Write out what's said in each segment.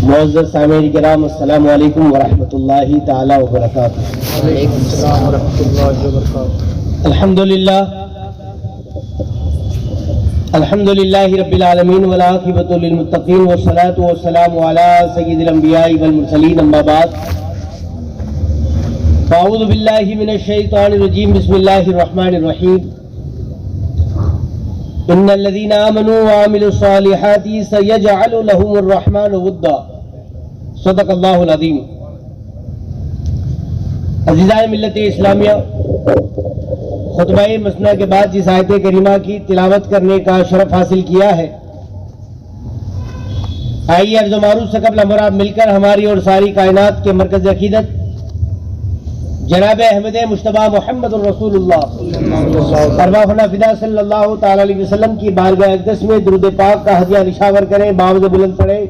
معزز سامعین کرام، السلام علیکم ورحمۃ اللہ تعالی وبرکاتہ۔ وعلیکم السلام ورحمۃ اللہ وبرکاتہ۔ الحمد للہ رب العالمین والعاقبۃ للمتقین والصلاۃ والسلام علی سید الانبیاء والمرسلین، اما بعد فاعوذ باللہ من الشیطان الرجیم، بسم اللہ الرحمن الرحیم۔ ان الذين آمنوا وعملوا الصالحات سيجعل لهم الرحمن ودا، صدق اللہ العظیم۔ عزیزان ملت اسلامیہ، خطبہ مسنہ کے بعد جس آیت کریمہ کی تلاوت کرنے کا شرف حاصل کیا ہے، آئیے عرض و معروف سے قبل ہم مل کر ہماری اور ساری کائنات کے مرکز عقیدت جناب احمد مجتبی محمد الرسول اللہ ارواحنا فدا صلی اللہ تعالی علیہ وسلم کی بارگاہ اقدس میں درود پاک کا ہدیہ نشاور کریں، باوز بلند پڑھیں۔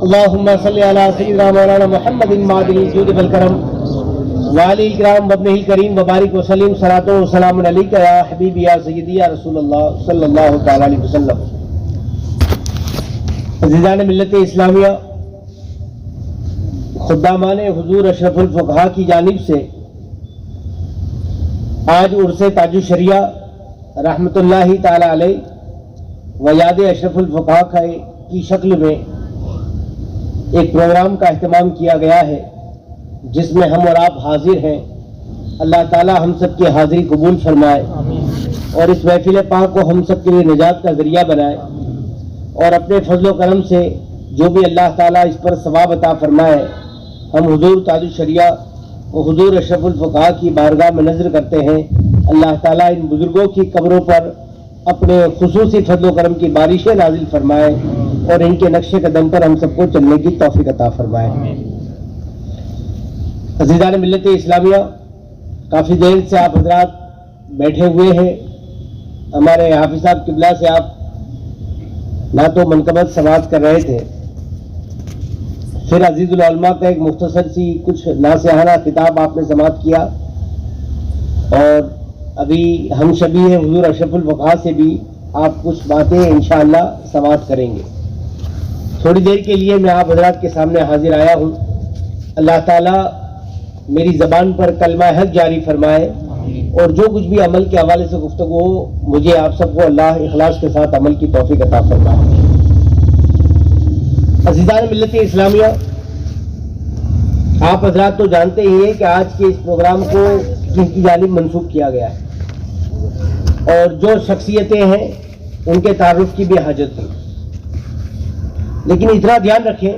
اللہم صلی علی سیدنا مولانا محمد معدن الجود والکرم وعلی الکرام وابنہ الکریم وبارک وسلم، صلاۃ و سلام علیک یا حبیبی یا سیدی یا رسول اللہ صلی اللہ تعالی علیہ وسلم۔ عزیزان ملت اسلامیہ، خدامان حضور اشرف الفقہا کی جانب سے آج عرس تاج الشریعہ رحمۃ اللہ تعالی علیہ و یاد اشرف الفقہا کی شکل میں ایک پروگرام کا اہتمام کیا گیا ہے، جس میں ہم اور آپ حاضر ہیں۔ اللہ تعالی ہم سب کی حاضری قبول فرمائے اور اس محفل پاک کو ہم سب کے لیے نجات کا ذریعہ بنائے، اور اپنے فضل و کرم سے جو بھی اللہ تعالی اس پر ثواب عطا فرمائے، ہم حضور تاج الشریعہ و حضور اشرف الفقہا کی بارگاہ میں نظر کرتے ہیں، اللہ تعالیٰ ان بزرگوں کی قبروں پر اپنے خصوصی فضل و کرم کی بارشیں نازل فرمائے اور ان کے نقش قدم پر ہم سب کو چلنے کی توفیق عطا فرمائے۔ عزیزان ملت اسلامیہ، کافی دیر سے آپ حضرات بیٹھے ہوئے ہیں، ہمارے حافظ صاحب قبلہ سے آپ نہ تو منقبت سماعت کر رہے تھے، پھر عزیز العلماء کا ایک مختصر سی کچھ ناصحانہ خطاب آپ نے سماعت کیا، اور ابھی ہم شبیہ حضور اشرف الفقہا سے بھی آپ کچھ باتیں انشاءاللہ سماعت کریں گے۔ تھوڑی دیر کے لیے میں آپ حضرات کے سامنے حاضر آیا ہوں۔ اللہ تعالیٰ میری زبان پر کلمہ حق جاری فرمائے، اور جو کچھ بھی عمل کے حوالے سے گفتگو ہو، مجھے آپ سب کو اللہ اخلاص کے ساتھ عمل کی توفیق عطا فرمائے۔ عزیزان ملت اسلامیہ، آپ حضرات تو جانتے ہی ہیں کہ آج کے اس پروگرام کو کن کی جانب منسوخ کیا گیا ہے، اور جو شخصیتیں ہیں ان کے تعارف کی بھی حاجت ہے، لیکن اتنا دھیان رکھیں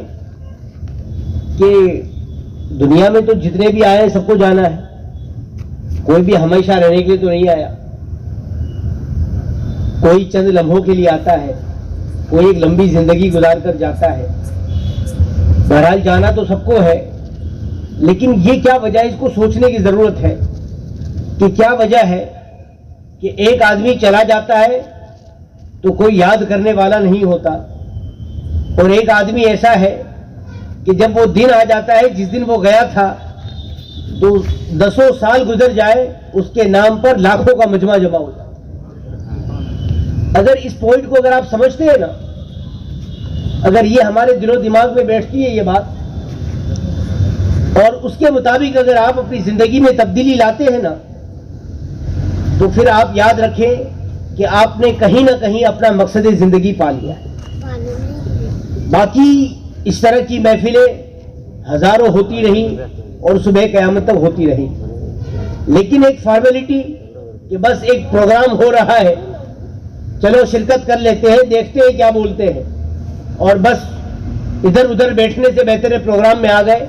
کہ دنیا میں تو جتنے بھی آئے ہیں سب کو جانا ہے، کوئی بھی ہمیشہ رہنے کے لیے تو نہیں آیا، کوئی چند لمحوں کے لیے آتا ہے، کوئی ایک لمبی زندگی گزار کر جاتا ہے۔ بہرحال جانا تو سب کو ہے، لیکن یہ کیا وجہ ہے، اس کو سوچنے کی ضرورت ہے کہ کیا وجہ ہے کہ ایک آدمی چلا جاتا ہے تو کوئی یاد کرنے والا نہیں ہوتا، اور ایک آدمی ایسا ہے کہ جب وہ دن آ جاتا ہے جس دن وہ گیا تھا تو 10 سال گزر جائے، اس کے نام پر لاکھوں کا مجمع جمع ہو جائے۔ اگر اس پوائنٹ کو اگر آپ سمجھتے ہیں نا، اگر یہ ہمارے دل و دماغ میں بیٹھتی ہے یہ بات، اور اس کے مطابق اگر آپ اپنی زندگی میں تبدیلی لاتے ہیں نا، تو پھر آپ یاد رکھیں کہ آپ نے کہیں نہ کہیں اپنا مقصد زندگی پا لیا ہے۔ باقی اس طرح کی محفلیں ہزاروں ہوتی رہیں اور صبح قیامت تک ہوتی رہیں، لیکن ایک فارمیلٹی کہ بس ایک پروگرام ہو رہا ہے، چلو شرکت کر لیتے ہیں، دیکھتے ہیں کیا بولتے ہیں، اور بس ادھر ادھر بیٹھنے سے بہتر ہے پروگرام میں آ گئے،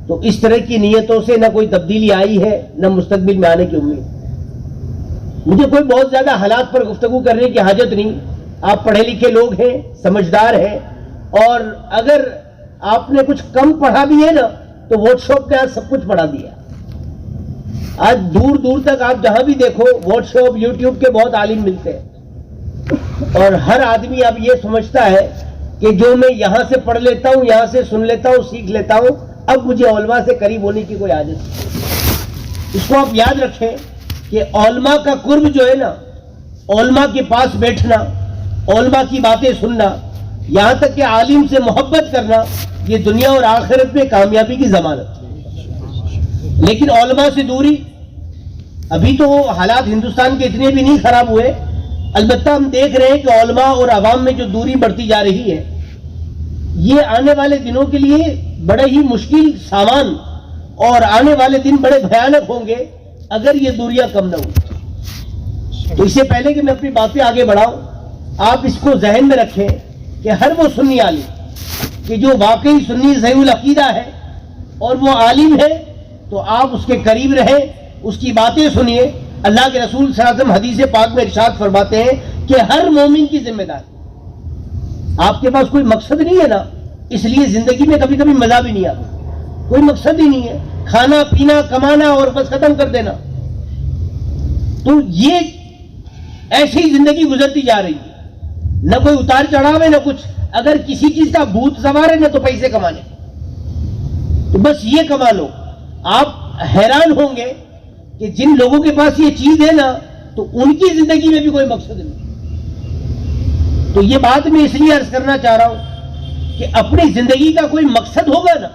تو اس طرح کی نیتوں سے نہ کوئی تبدیلی آئی ہے، نہ مستقبل میں آنے کی امید۔ مجھے کوئی بہت زیادہ حالات پر گفتگو کرنے کی حاجت نہیں، آپ پڑھے لکھے لوگ ہیں، سمجھدار ہیں، اور اگر آپ نے کچھ کم پڑھا بھی ہے نا تو واٹس ایپ پہ آج سب کچھ پڑھا دیا۔ آج دور دور تک آپ جہاں بھی دیکھو واٹس ایپ یوٹیوب کے بہت عالم ملتے ہیں، اور ہر آدمی اب یہ سمجھتا ہے کہ جو میں یہاں سے پڑھ لیتا ہوں، یہاں سے سن لیتا ہوں، سیکھ لیتا ہوں، اب مجھے علماء سے قریب ہونے کی کوئی عادت نہیں۔ اس کو آپ یاد رکھیں کہ علماء کا قرب جو ہے نا، علماء کے پاس بیٹھنا، علماء کی باتیں سننا، یہاں تک کہ عالم سے محبت کرنا یہ دنیا اور آخرت میں کامیابی کی ضمانت ہے۔ لیکن علماء سے دوری، ابھی تو حالات ہندوستان کے اتنے بھی نہیں خراب ہوئے، البتہ ہم دیکھ رہے ہیں کہ علماء اور عوام میں جو دوری بڑھتی جا رہی ہے، یہ آنے والے دنوں کے لیے بڑے ہی مشکل سامان، اور آنے والے دن بڑے بھیانک ہوں گے اگر یہ دوریاں کم نہ ہوں۔ تو اس سے پہلے کہ میں اپنی باتیں آگے بڑھاؤں، آپ اس کو ذہن میں رکھیں کہ ہر وہ سنی عالم کہ جو واقعی سنی صحیح العقیدہ ہے اور وہ عالم ہے، تو آپ اس کے قریب رہیں، اس کی باتیں سنیے۔ اللہ کے رسول صلی اللہ علیہ وسلم حدیث پاک میں ارشاد فرماتے ہیں کہ ہر مومن کی ذمہ داری، آپ کے پاس کوئی مقصد نہیں ہے نا، اس لیے زندگی میں کبھی کبھی مزہ بھی نہیں آتا، کوئی مقصد ہی نہیں ہے، کھانا پینا کمانا اور بس ختم کر دینا، تو یہ ایسی ہی زندگی گزرتی جا رہی ہے، نہ کوئی اتار چڑھاو ہے نہ کچھ، اگر کسی چیز کا بھوت سوار ہے نہ تو پیسے کمانے، تو بس یہ کما لو۔ آپ حیران ہوں گے کہ جن لوگوں کے پاس یہ چیز ہے نا، تو ان کی زندگی میں بھی کوئی مقصد نہیں۔ تو یہ بات میں اس لیے عرض کرنا چاہ رہا ہوں کہ اپنی زندگی کا کوئی مقصد ہوگا نا،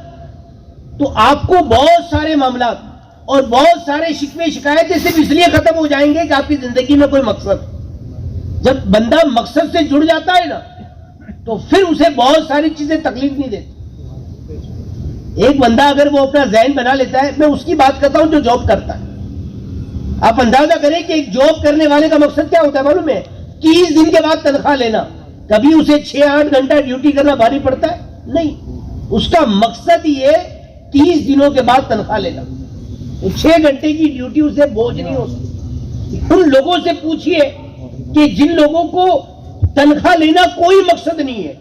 تو آپ کو بہت سارے معاملات اور بہت سارے شکوے شکایتیں صرف اس لیے ختم ہو جائیں گے کہ آپ کی زندگی میں کوئی مقصد ہے۔ جب بندہ مقصد سے جڑ جاتا ہے نا، تو پھر اسے بہت ساری چیزیں تکلیف نہیں دیتی۔ ایک بندہ اگر وہ اپنا ذہن بنا لیتا ہے، میں اس کی بات کرتا ہوں جو جاب کرتا ہے، آپ اندازہ کریں کہ ایک جاب کرنے والے کا مقصد کیا ہوتا ہے معلوم ہے؟ 30 دن کے بعد تنخواہ لینا۔ کبھی اسے 6-8 گھنٹہ ڈیوٹی کرنا بھاری پڑتا ہے؟ نہیں، اس کا مقصد یہ 30 دنوں کے بعد تنخواہ لینا۔ 6 گھنٹے کی ڈیوٹی اسے بوجھ نہیں ہوتی۔ ان لوگوں سے پوچھئے کہ جن لوگوں کو تنخواہ لینا کوئی مقصد نہیں ہے،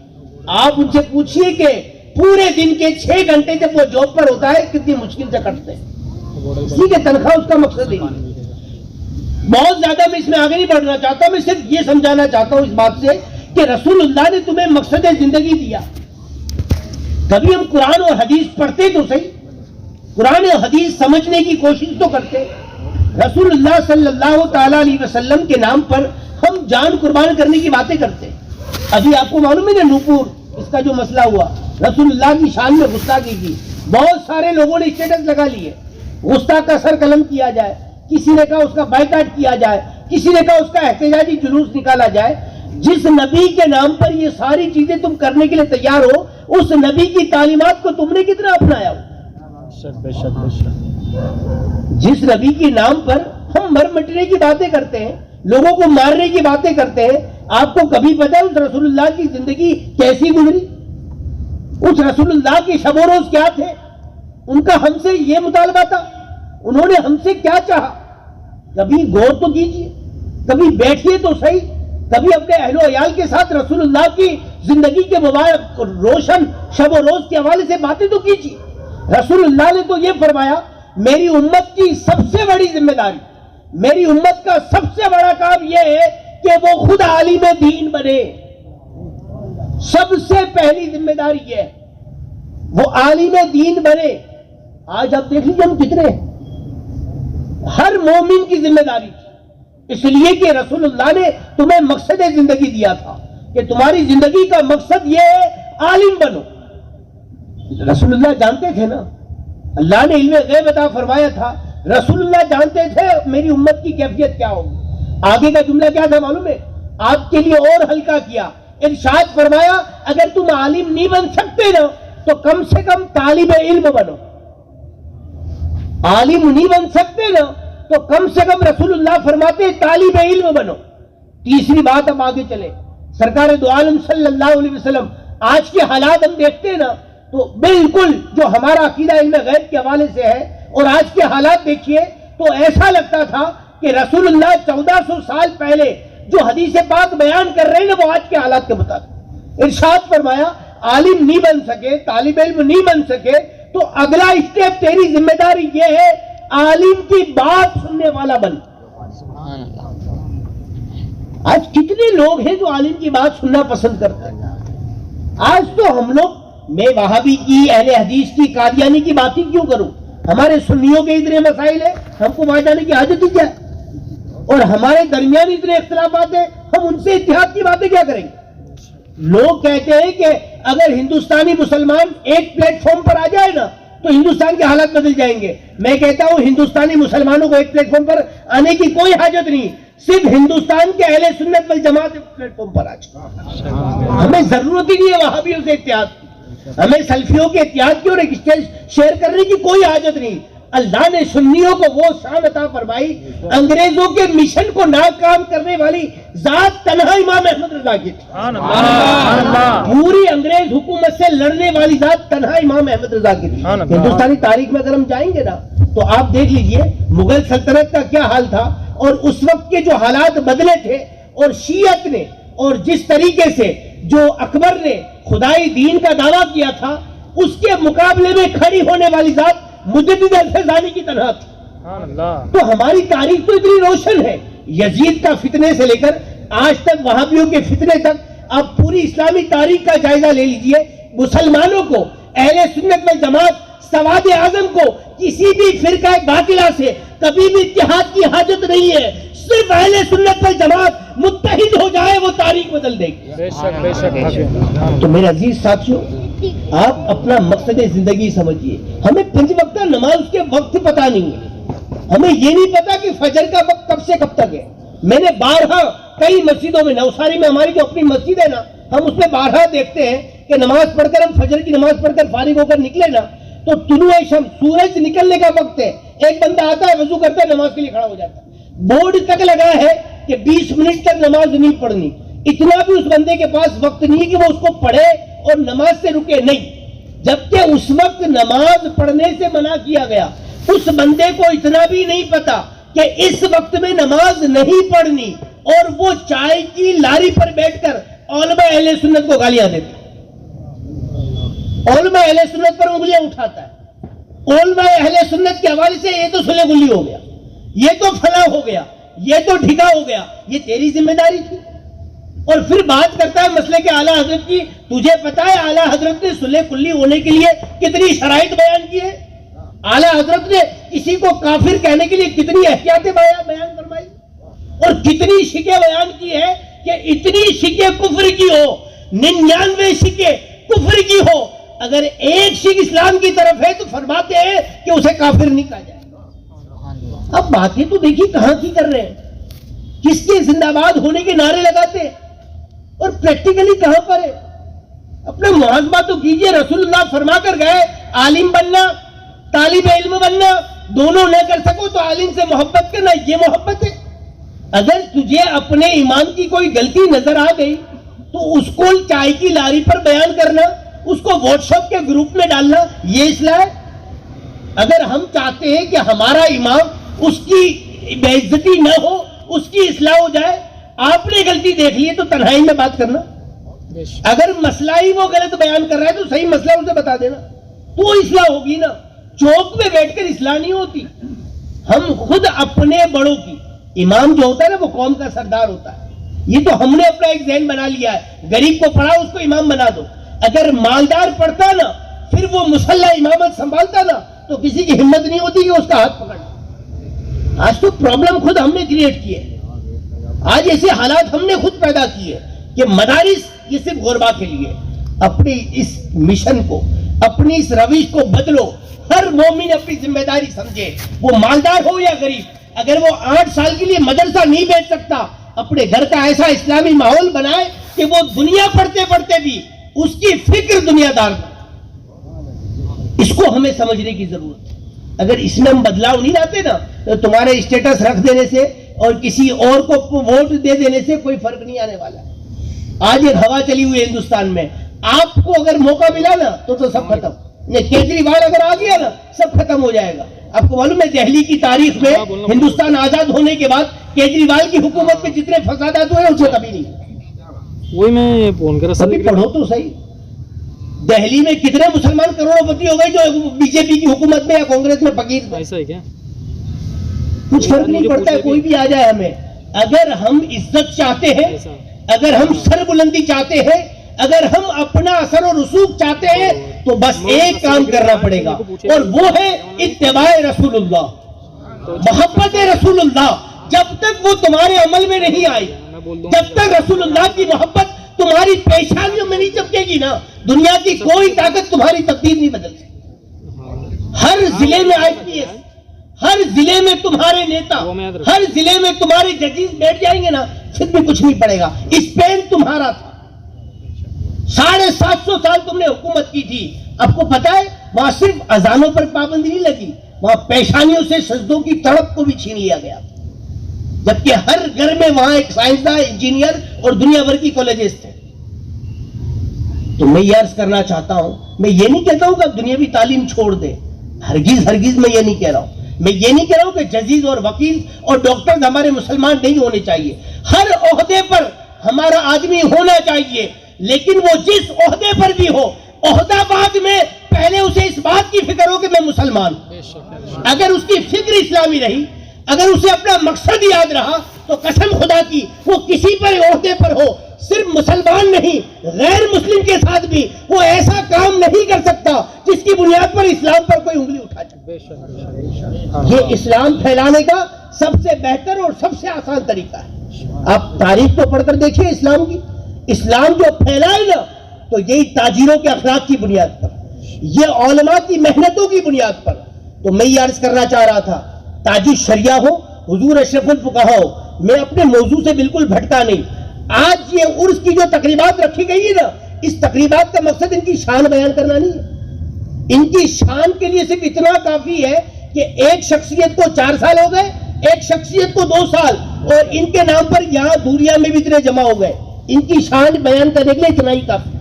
آپ ان سے پوچھئے کہ پورے دن کے 6 گھنٹے جب وہ جاب پر ہوتا ہے کتنی مشکل سے کٹتے ہیں، اسی کے تنخواہ اس کا مقصد نہیں ہے۔ بہت زیادہ میں اس میں آگے نہیں بڑھنا چاہتا، میں صرف یہ سمجھانا چاہتا ہوں اس بات سے کہ رسول اللہ نے تمہیں مقصد زندگی دیا۔ کبھی ہم قرآن اور حدیث پڑھتے تو صحیح، قرآن اور حدیث سمجھنے کی کوشش تو کرتے۔ رسول اللہ صلی اللہ تعالیٰ علیہ وسلم کے نام پر ہم جان قربان کرنے کی باتیں کرتے۔ ابھی آپ کو معلوم ہے نا نوپور اس کا جو مسئلہ ہوا، رسول اللہ کی شان میں گستاخی کی، بہت سارے لوگوں نے اسٹیٹس لگا لیے، گستاخ کا سر قلم کیا جائے، کسی نے کہا اس کا بائیکاٹ کیا جائے، کسی نے کہا اس کا احتجاجی جلوس نکالا جائے۔ جس نبی کے نام پر یہ ساری چیزیں تم کرنے کے لیے تیار ہو، اس نبی کی تعلیمات کو تم نے کتنا اپنایا ہو؟ جس نبی کے نام پر ہم مر مٹنے کی باتیں کرتے ہیں، لوگوں کو مارنے کی باتیں کرتے ہیں، آپ کو کبھی پتہ ہے اس رسول اللہ کی زندگی کیسی گزری؟ اس رسول اللہ کے شب و روز کیا تھے؟ ان کا ہم سے یہ مطالبہ تھا؟ انہوں نے ہم سے کیا چاہا؟ کبھی غور تو کیجئے، کبھی بیٹھیے تو صحیح، کبھی اپنے اہل و عیال کے ساتھ رسول اللہ کی زندگی کے مبارک روشن شب و روز کے حوالے سے باتیں تو کیجئے۔ رسول اللہ نے تو یہ فرمایا، میری امت کی سب سے بڑی ذمہ داری، میری امت کا سب سے بڑا کام یہ ہے کہ وہ خود عالم دین بنے۔ سب سے پہلی ذمہ داری یہ ہے وہ عالم دین بنے۔ آج آپ دیکھ لیجیے ہم کتنے ہیں، ہر مومن کی ذمہ داری تھی، اس لیے کہ رسول اللہ نے تمہیں مقصد زندگی دیا تھا کہ تمہاری زندگی کا مقصد یہ ہے عالم بنو۔ رسول اللہ جانتے تھے نا، اللہ نے علم غیب عطا فرمایا تھا، رسول اللہ جانتے تھے میری امت کی کیفیت کیا ہوگی۔ آگے کا جملہ کیا تھا معلوم ہے؟ آپ کے لیے اور ہلکا کیا، ارشاد فرمایا اگر تم عالم نہیں بن سکتے نا تو کم سے کم طالب علم بنو۔ عالم نہیں بن سکتے نا تو کم سے کم رسول اللہ فرماتے طالب علم بنو۔ تیسری بات ہم آگے چلے، سرکار دو عالم صلی اللہ علیہ وسلم، آج کے حالات ہم دیکھتے ہیں نا تو بالکل جو ہمارا عقیدہ علم غیب کے حوالے سے ہے اور آج کے حالات دیکھیے تو ایسا لگتا تھا کہ رسول اللہ 1400 سال پہلے جو حدیث پاک بیان کر رہے ہیں وہ آج کے حالات کے مطابق۔ ارشاد فرمایا عالم نہیں بن سکے، طالب علم نہیں بن سکے تو اگلا اسٹیپ تیری ذمہ داری یہ ہے عالم کی بات سننے والا بن۔ آج کتنے لوگ ہیں جو عالم کی بات سننا پسند کرتے ہیں؟ آج تو ہم لوگ، میں وہابی کی، اہل حدیث کی، قادیانی کی بات ہی کیوں کروں؟ ہمارے سنیوں کے اتنے مسائل ہیں، ہم کو وہاں جانے کی حاجت ہی کیا ہے؟ اور ہمارے درمیان اتنے اختلافات ہیں، ہم ان سے اتحاد کی باتیں کیا کریں گے؟ لوگ کہتے ہیں کہ اگر ہندوستانی مسلمان ایک پلیٹ فارم پر آ جائے نا تو ہندوستان کے حالات بدل جائیں گے. میں کہتا ہوں ہندوستانی مسلمانوں کو ایک پلیٹ فارم پر آنے کی کوئی حاجت نہیں, صرف ہندوستان کے اہل سنت والجماعت پلیٹ فارم پر آ جائے. ہمیں ضرورت ہی نہیں ہے وہابیوں سے اتحاد کی, ہمیں سلفیوں کے اتحاد کی اور ایک اسٹیج شیئر کرنے کی کوئی حاجت نہیں. اللہ نے سنیوں کو وہ شان عطا فرمائی, انگریزوں کے مشن کو ناکام کرنے والی ذات تنہا امام احمد رضا کی تھی. پوری انگریز حکومت سے لڑنے والی ذات تنہا امام احمد رضا کی تھی. ہندوستانی تاریخ میں اگر ہم جائیں گے نا تو آپ دیکھ لیجئے مغل سلطنت کا کیا حال تھا اور اس وقت کے جو حالات بدلے تھے, اور شیعت نے اور جس طریقے سے جو اکبر نے خدائی دین کا دعویٰ کیا تھا اس کے مقابلے میں کھڑی ہونے والی ذات مجدد الفیضانی کی طرح تھی. تو ہماری تاریخ تو اتنی روشن ہے, یزید کا فتنے سے لے کر آج تک وہابیوں کے فتنے تک. آپ پوری اسلامی تاریخ کا جائزہ لے لیجئے, مسلمانوں کو, اہل سنت والجماعت, سواد اعظم کو کسی بھی فرقہ باطلہ سے کبھی بھی اتحاد کی حاجت نہیں ہے. صرف اہل سنت والجماعت متحد ہو جائے وہ تاریخ بدل دے گی. بے شک بے شک. تو میرے عزیز ساتھیوں, آپ اپنا مقصد زندگی سمجھیے. ہمیں 5 وقتہ نماز کے وقت پتہ نہیں ہے, ہمیں یہ نہیں پتا کہ فجر کا وقت کب سے کب تک ہے. میں نے بارہا کئی مسجدوں میں, نوساری میں ہماری جو اپنی مسجد ہے نا, ہم اس میں بارہا دیکھتے ہیں کہ نماز پڑھ کر ہم فجر کی نماز پڑھ کر فارغ ہو کر نکلے نا تو طلوع شمس, سورج نکلنے کا وقت ہے, ایک بندہ آتا ہے وضو کرتا ہے نماز کے لیے کھڑا ہو جاتا ہے. بورڈ تک لگا ہے کہ 20 منٹ تک نماز نہیں پڑھنی. اتنا بھی اس بندے کے پاس وقت نہیں کہ وہ اس کو پڑھے اور نماز سے رکے نہیں. جبکہ اس وقت نماز پڑھنے سے منع کیا گیا, اس بندے کو اتنا بھی نہیں پتا کہ اس وقت میں نماز نہیں پڑھنی, اور وہ چائے کی لاری پر بیٹھ کر علماء اہل سنت کو گالیاں دیتا ہے, علماء اہل سنت پر انگلیاں اٹھاتا ہے. علماء اہل سنت کے حوالے سے یہ تو سلے گلی ہو گیا, یہ تو فلاں ہو گیا, یہ تو ڈھگا ہو گیا, یہ تیری ذمہ داری تھی. اور پھر بات کرتا ہے مسئلے کے اعلیٰ حضرت کی. تجھے پتا ہے اعلیٰ حضرت نے صلح کلی ہونے کے لیے کتنی شرائط بیان کی ہے؟ اعلیٰ حضرت نے کسی کو کافر کہنے کے لیے کتنی احتیاطیں بیان فرمائی, اور کتنی شکیں بیان کی ہے کہ اتنی شکیں کفر کی ہو, 99 شکیں کفر کی ہو, اگر ایک شک اسلام کی طرف ہے تو فرماتے ہیں کہ اسے کافر نہیں کہا جائے. اب باتیں تو دیکھیے کہاں کی کر رہے ہیں, کس کے زندہ باد ہونے کے نعرے لگاتے ہیں, اور پریکٹیکلی کہاں پر ہے. اپنا محاسبہ تو کیجئے. رسول اللہ فرما کر گئے عالم بننا, طالب علم بننا دونوں نہ کر سکو تو عالم سے محبت کرنا, یہ محبت ہے. اگر تجھے اپنے ایمان کی کوئی غلطی نظر آ گئی تو اس کو چائے کی لاری پر بیان کرنا, اس کو واٹس ایپ کے گروپ میں ڈالنا, یہ اصلاح ہے. اگر ہم چاہتے ہیں کہ ہمارا امام اس کی بے عزتی نہ ہو, اس کی اصلاح ہو جائے, آپ نے غلطی دیکھ لی تو تنہائی میں بات کرنا. اگر مسئلہ ہی وہ غلط بیان کر رہا ہے تو صحیح مسئلہ اسے بتا دینا, تو اصلاح ہوگی نا. چوک میں بیٹھ کر اصلاح نہیں ہوتی. ہم خود اپنے بڑوں کی, امام جو ہوتا ہے نا وہ قوم کا سردار ہوتا ہے, یہ تو ہم نے اپنا ایک ذہن بنا لیا ہے. غریب کو پڑھا اس کو امام بنا دو. اگر مالدار پڑھتا نا پھر وہ مسلح امامت سنبھالتا نا تو کسی کی ہمت نہیں ہوتی کہ اس کا ہاتھ پکڑ. آج تو پرابلم خود ہم نے کریٹ کی ہے, آج ایسے حالات ہم نے خود پیدا کیے کہ مدارس یہ صرف غربا کے لیے. اپنی اس مشن کو, اپنی اس روش کو بدلو. ہر مومن اپنی ذمہ داری سمجھے, وہ مالدار ہو یا غریب. اگر وہ 8 سال کے لیے مدرسہ نہیں بیچ سکتا, اپنے گھر کا ایسا اسلامی ماحول بنائے کہ وہ دنیا پڑھتے پڑھتے بھی اس کی فکر دنیا دار بنے. اس کو ہمیں سمجھنے کی ضرورت ہے. اگر اس میں ہم بدلاؤ نہیں لاتے نا تو تمہارے اسٹیٹس رکھ دینے سے اور کسی اور کو ووٹ دے دینے سے کوئی فرق نہیں آنے والا. آج ایک ہوا چلی ہوئی ہے ہندوستان میں, آپ کو اگر موقع ملا نا تو سب ختم. کیجریوال اگر آ گیا نا سب ختم ہو جائے گا. آپ کو معلوم ہے دہلی کی تاریخ میں ہندوستان آزاد ہونے کے بعد کیجریوال کی حکومت میں جتنے فسادات ہوئے اسے کبھی نہیں. وہی میں فون کر ابھی پڑھو تو صحیح, دہلی میں کتنے مسلمان کروڑوں پتی ہو گئے جو بی جے پی کی حکومت میں یا کانگریس میں فقیر تھے. ایسا ہے کیا؟ کچھ فرق نہیں پڑتا ہے, کوئی بھی آ جائے. ہمیں اگر ہم عزت چاہتے ہیں, اگر ہم سر بلندی چاہتے ہیں, اگر ہم اپنا اثر و رسوخ چاہتے ہیں تو بس ایک کام کرنا پڑے گا, اور وہ ہے اتباع رسول اللہ, محبت رسول اللہ. جب تک وہ تمہارے عمل میں نہیں آئی, جب تک رسول اللہ کی محبت تمہاری پیشانیوں میں نہیں چپکے گی نا، دنیا کی کوئی طاقت تمہاری تقدیر نہیں بدل سکتی۔ ہر ضلع میں IPS، ہر ضلع میں تمہارے نیتا، ہر ضلع میں تمہارے ججز بیٹھ جائیں گے نا، پھر بھی کچھ نہیں پڑے گا۔ اسپین تمہارا تھا، 750 سال تم نے حکومت کی تھی، آپ کو پتا ہے وہاں صرف اذانوں پر پابندی نہیں لگی، وہاں پیشانیوں سے سجدوں کی تڑپ کو بھی چھین لیا گیا، جبکہ ہر گھر میں وہاں ایک سائنسداں، انجینئر اور دنیا بھر کی کالجز تھے۔ تو میں یہ عرض کرنا چاہتا ہوں، میں یہ نہیں کہتا ہوں کہ اب دنیاوی تعلیم چھوڑ دے، ہرگز ہرگز میں یہ نہیں کہہ رہا ہوں۔ میں یہ نہیں کہہ رہا ہوں کہ ججز اور وکیل اور ڈاکٹر ہمارے مسلمان نہیں ہونے چاہیے، ہر عہدے پر ہمارا آدمی ہونا چاہیے، لیکن وہ جس عہدے پر بھی ہو، عہدہ بعد میں پہلے اسے اس بات کی فکر ہو کہ میں مسلمان ہوں۔ اگر اس کی فکر اسلامی رہی، اگر اسے اپنا مقصد یاد رہا، تو قسم خدا کی وہ کسی پر عہدے پر ہو، صرف مسلمان نہیں غیر مسلم کے ساتھ بھی وہ ایسا کام نہیں کر سکتا جس کی بنیاد پر اسلام پر کوئی انگلی اٹھا جائے۔ یہ اسلام پھیلانے کا سب سے بہتر اور سب سے آسان طریقہ ہے۔ آپ تاریخ تو پڑھ کر دیکھیے اسلام کی، اسلام جو پھیلائے نا تو یہی تاجروں کے اخلاق کی بنیاد پر، یہ علماء کی محنتوں کی بنیاد پر۔ تو میں یہ عرض کرنا چاہ رہا تھا، تاج الشریعہ ہو، حضور اشرف الفقہاء ہو، میں اپنے موضوع سے بالکل بھٹکا نہیں۔ آج یہ عرس کی جو تقریبات رکھی گئی ہے نا، اس تقریبات کا مقصد ان کی شان بیان کرنا نہیں ہے، ان کی شان کے لیے صرف اتنا کافی ہے کہ ایک شخصیت کو 4 سال ہو گئے، ایک شخصیت کو 2 سال، اور ان کے نام پر یہاں دوریا میں بھی اتنے جمع ہو گئے، ان کی شان بیان کرنے کے لیے اتنا ہی کافی۔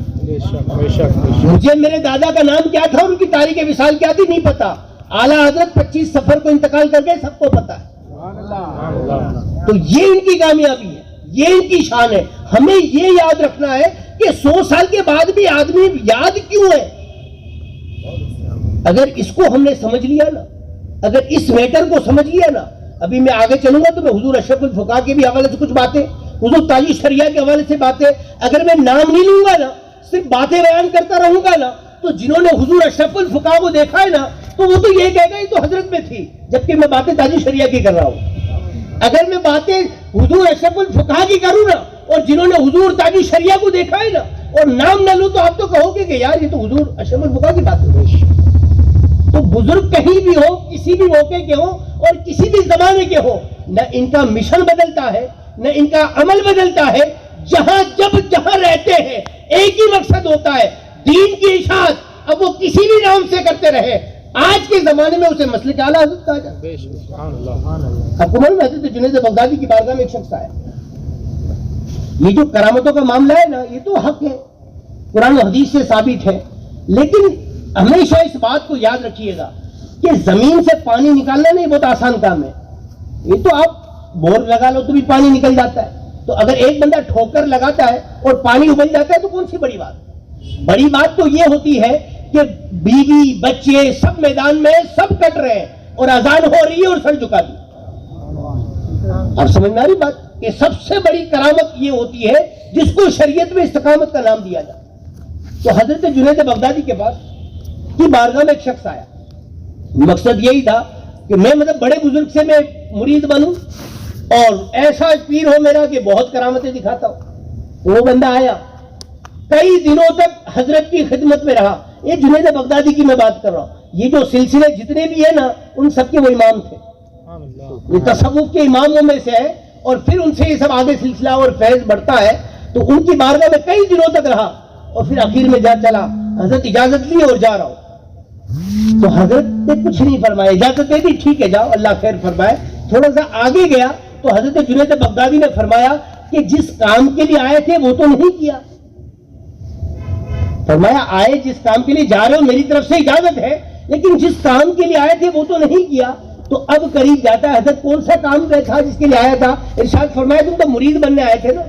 مجھے میرے دادا کا نام کیا تھا اور ان کی تاریخ وصال کیا تھی نہیں پتا، اعلیٰ حضرت 25 صفر کو انتقال کر گئے، سب کو پتا ہے۔ تو یہ ان کی کامیابی ہے، یہ ان کی شان ہے۔ ہمیں یہ یاد رکھنا ہے کہ 100 سال کے بعد بھی آدمی یاد کیوں ہے؟ اگر اس کو ہم نے سمجھ لیا نا، اگر اس میٹر کو سمجھ لیا نا، ابھی میں آگے چلوں گا تو میں حضور اشرف الفقہاء کے بھی حوالے سے کچھ باتیں، حضور تاج الشریعہ کے حوالے سے باتیں، اگر میں نام نہیں لوں گا نا، صرف باتیں بیان کرتا رہوں گا نا، تو جنہوں نے حضور اشرف الفقہاء کو دیکھا ہے نا، تو وہ تو یہ کہے گا یہ تو حضرت میں تھی، جبکہ میں باتیں تاج الشریعہ کی کر رہا ہوں۔ اگر میں باتیں حضور اشرف الفقہاء کی کروں نا، اور جنہوں نے حضور تاج الشریعہ کو دیکھا ہے نا، اور نام نہ لوں، تو آپ تو کہو گے کہ یار یہ تو حضور اشرف الفقہاء کی بات ہے۔ تو بزرگ کہیں بھی ہو، کسی بھی موقع کے ہو اور کسی بھی زمانے کے ہو، نہ ان کا مشن بدلتا ہے، نہ ان کا عمل بدلتا ہے، جہاں رہتے ہیں ایک ہی مقصد ہوتا ہے، دین کی اشاعت۔ اب وہ کسی بھی نام سے کرتے رہے، آج کے زمانے میں اسے مسلک اعلیٰ حضرت کہا جاتا ہے۔ آپ کو معلوم ہے حضرت جنید بغدادی کی بارگاہ میں ایک شخص آیا، یہ جو کرامتوں کا معاملہ ہے نا، یہ تو حق ہے، قرآن و حدیث سے ثابت ہے، لیکن ہمیشہ اس بات کو یاد رکھیے گا کہ زمین سے پانی نکالنا نہیں بہت آسان کام ہے، یہ تو آپ بور لگا لو تو بھی پانی نکل جاتا ہے، تو اگر ایک بندہ ٹھوکر لگاتا ہے اور پانی ابل جاتا ہے تو کون سی بڑی بات؟ بڑی بات تو یہ ہوتی ہے کہ بیوی بچے سب میدان میں سب کٹ رہے ہیں اور اذان ہو رہی ہے اور سر جھکا دی۔ اب سمجھ میں آ رہی بات کہ سب سے بڑی کرامت یہ ہوتی ہے جس کو شریعت میں استقامت کا نام دیا جاتا۔ تو حضرت جنید بغدادی کے پاس کی بارگاہ میں ایک شخص آیا، مقصد یہی تھا کہ میں بڑے بزرگ سے میں مرید بنوں اور ایسا پیر ہو میرا کہ بہت کرامتیں دکھاتا ہوں۔ وہ بندہ آیا، کئی دنوں تک حضرت کی خدمت میں رہا۔ یہ جنید بغدادی کی میں بات کر رہا ہوں، یہ جو سلسلے جتنے بھی ہیں نا، ان سب کے وہ امام تھے، یہ تصوف کے اماموں میں سے ہے، اور پھر ان سے یہ سب آگے سلسلہ اور فیض بڑھتا ہے۔ تو ان کی بارگاہ میں کئی دنوں تک رہا اور پھر آخر میں جا چلا، حضرت اجازت لی اور جا رہا ہوں۔ تو حضرت نے کچھ نہیں فرمایا، اجازت دے دی، ٹھیک ہے جاؤ اللہ خیر فرمائے۔ تھوڑا سا آگے گیا تو حضرت جنید بغدادی نے فرمایا کہ جس کام کے لیے آئے تھے وہ تو نہیں کیا۔ فرمایا آئے جس کام کے لیے جا رہے ہو میری طرف سے اجازت ہے، لیکن جس کام کے لیے آئے تھے وہ تو نہیں کیا۔ تو اب قریب جاتا ہے، حضرت کون سا کام تھا جس کے لیے آیا تھا؟ ارشاد فرمایا تم تو مرید بننے آئے تھے نا۔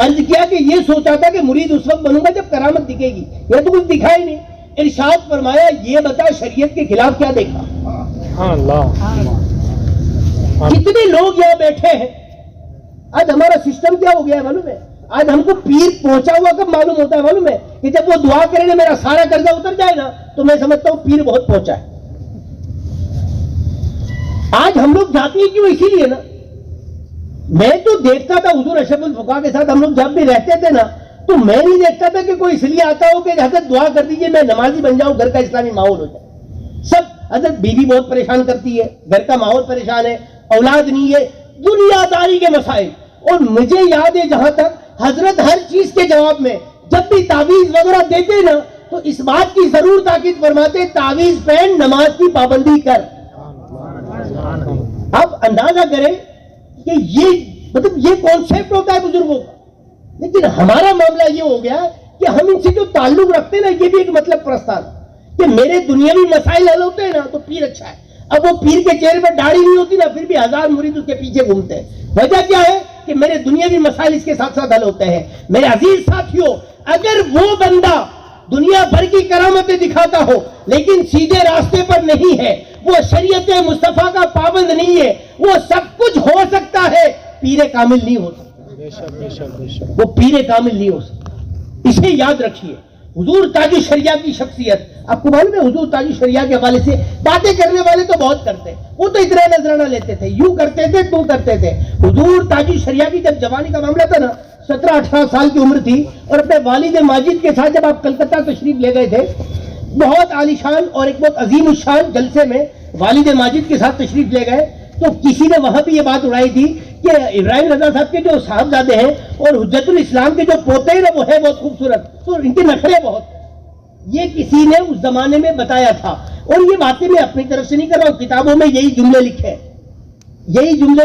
عرض کیا کہ یہ سوچا تھا کہ مرید اس وقت بنوں گا جب کرامت دکھے گی، یہ تو کچھ دکھا ہی نہیں۔ ارشاد فرمایا یہ بتا شریعت کے خلاف کیا دیکھا؟ کتنے لوگ یہاں بیٹھے ہیں، آج ہمارا سسٹم کیا ہو گیا ہے معلوم ہے؟ آج ہم کو پیر پہنچا ہوا کب معلوم ہوتا ہے معلوم ہے؟ کہ جب وہ دعا کرے گا میرا سارا قرضہ اتر جائے نا، تو میں سمجھتا ہوں پیر بہت پہنچا ہے۔ آج ہم لوگ جاتے ہیں کیوں؟ اسی لیے نا، میں تو دیکھتا تھا حضور اشرف الفقہاء کے ساتھ ہم لوگ جب بھی رہتے تھے نا، تو میں نہیں دیکھتا تھا کہ کوئی اس لیے آتا ہو کہ حضرت دعا کر دیجئے میں نمازی بن جاؤں, گھر کا اسلامی ماحول ہو جائے. سب حضرت بیوی بہت پریشان کرتی ہے, گھر کا ماحول پریشان ہے, اولاد نہیں ہے, دنیا داری کے مسائل. اور مجھے یاد ہے جہاں تک حضرت ہر چیز کے جواب میں جب بھی تعویذ وغیرہ دیتے نا تو اس بات کی ضرور تاکید فرماتے تعویذ پہن, نماز کی پابندی کر. آپ اندازہ کریں کہ یہ کانسیپٹ ہوتا ہے بزرگوں کا. لیکن ہمارا معاملہ یہ ہو گیا کہ ہم ان سے جو تعلق رکھتے ہیں نا یہ بھی ایک مطلب پرستان کہ میرے دنیاوی مسائل حل ہوتے ہیں نا تو پیر اچھا ہے. اب وہ پیر کے چہرے پر داڑھی نہیں ہوتی نا پھر بھی 1000 مرید اس کے پیچھے گھومتے ہیں. وجہ کیا ہے کہ میرے دنیاوی مسائل اس کے ساتھ ساتھ حل ہوتے ہیں. میرے عزیز ساتھیوں, اگر وہ بندہ دنیا بھر کی کرامتیں دکھاتا ہو لیکن سیدھے راستے پر نہیں ہے, وہ شریعت مصطفیٰ کا پابند نہیں ہے, وہ سب کچھ ہو سکتا ہے, پیر کامل نہیں ہو سکتا. وہ پیر کامل نہیں ہو سکتا. اسے یاد رکھیے. حضور تاج الشریعہ کی شخصیت, آپ کو معلوم ہے حضور تاج الشریعہ کے حوالے سے باتیں کرنے والے تو بہت کرتے ہیں, وہ تو اتنا نذرانہ لیتے تھے, یوں کرتے تھے تو کرتے تھے. حضور تاج الشریعہ کی جب جوانی کا معاملہ تھا نا 17-18 سال کی عمر تھی اور اپنے والد ماجد کے ساتھ جب آپ کلکتہ تشریف لے گئے تھے, بہت عالیشان اور ایک بہت عظیم الشان جلسے میں والد ماجد کے ساتھ تشریف لے گئے, تو کسی نے وہاں بھی یہ بات اڑائی تھی کہ ابراہیم رضا صاحب کے جو صاحبزادے ہیں اور حجت الاسلام کے جو پوتے ہیں نا وہ ہے بہت خوبصورت, تو ان کے نخرے بہت. یہ کسی نے اس زمانے میں بتایا تھا, اور یہ باتیں میں اپنی طرف سے نہیں کر رہا ہوں, کتابوں میں یہی جملے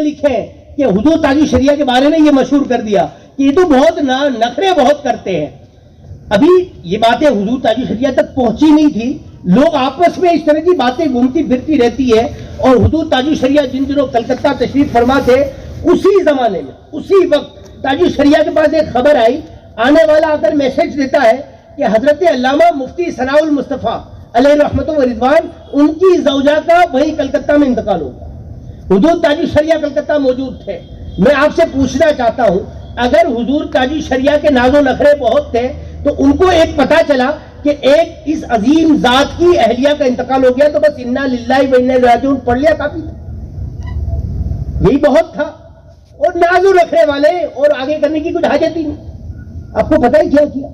لکھے ہیں کہ حضور تاج الشریعہ کے بارے میں یہ مشہور کر دیا کہ یہ تو بہت نخرے بہت کرتے ہیں. ابھی یہ باتیں حضور تاج الشریعہ تک پہنچی نہیں تھی, لوگ آپس میں اس طرح کی باتیں گھومتی پھرتی رہتی ہے. اور حضور تاج الشریعہ جن دنوں کلکتہ تشریف فرما تھے اسی زمانے میں اسی وقت تاج الشریعہ کے پاس ایک خبر آئی, آنے والا آ کر میسج دیتا ہے کہ حضرت علامہ مفتی ثناء المصطفیٰ علیہ رحمت و رضوان ان کی زوجہ کا وہی کلکتہ میں انتقال ہوگا. حضور تاج الشریعہ کلکتہ موجود تھے. میں آپ سے پوچھنا چاہتا ہوں, اگر حضور تاج الشریعہ کے ناز و نخرے بہت تھے تو ان کو ایک پتہ چلا کہ ایک اس عظیم ذات کی اہلیہ کا انتقال ہو گیا تو بس انا للہ و انا الیہ راجعون پڑھ لیا کافی تھا, یہی بہت تھا. اور ناز و نخرے والے اور آگے کرنے کی کچھ حاجت ہی نہیں. آپ کو پتہ ہی کیا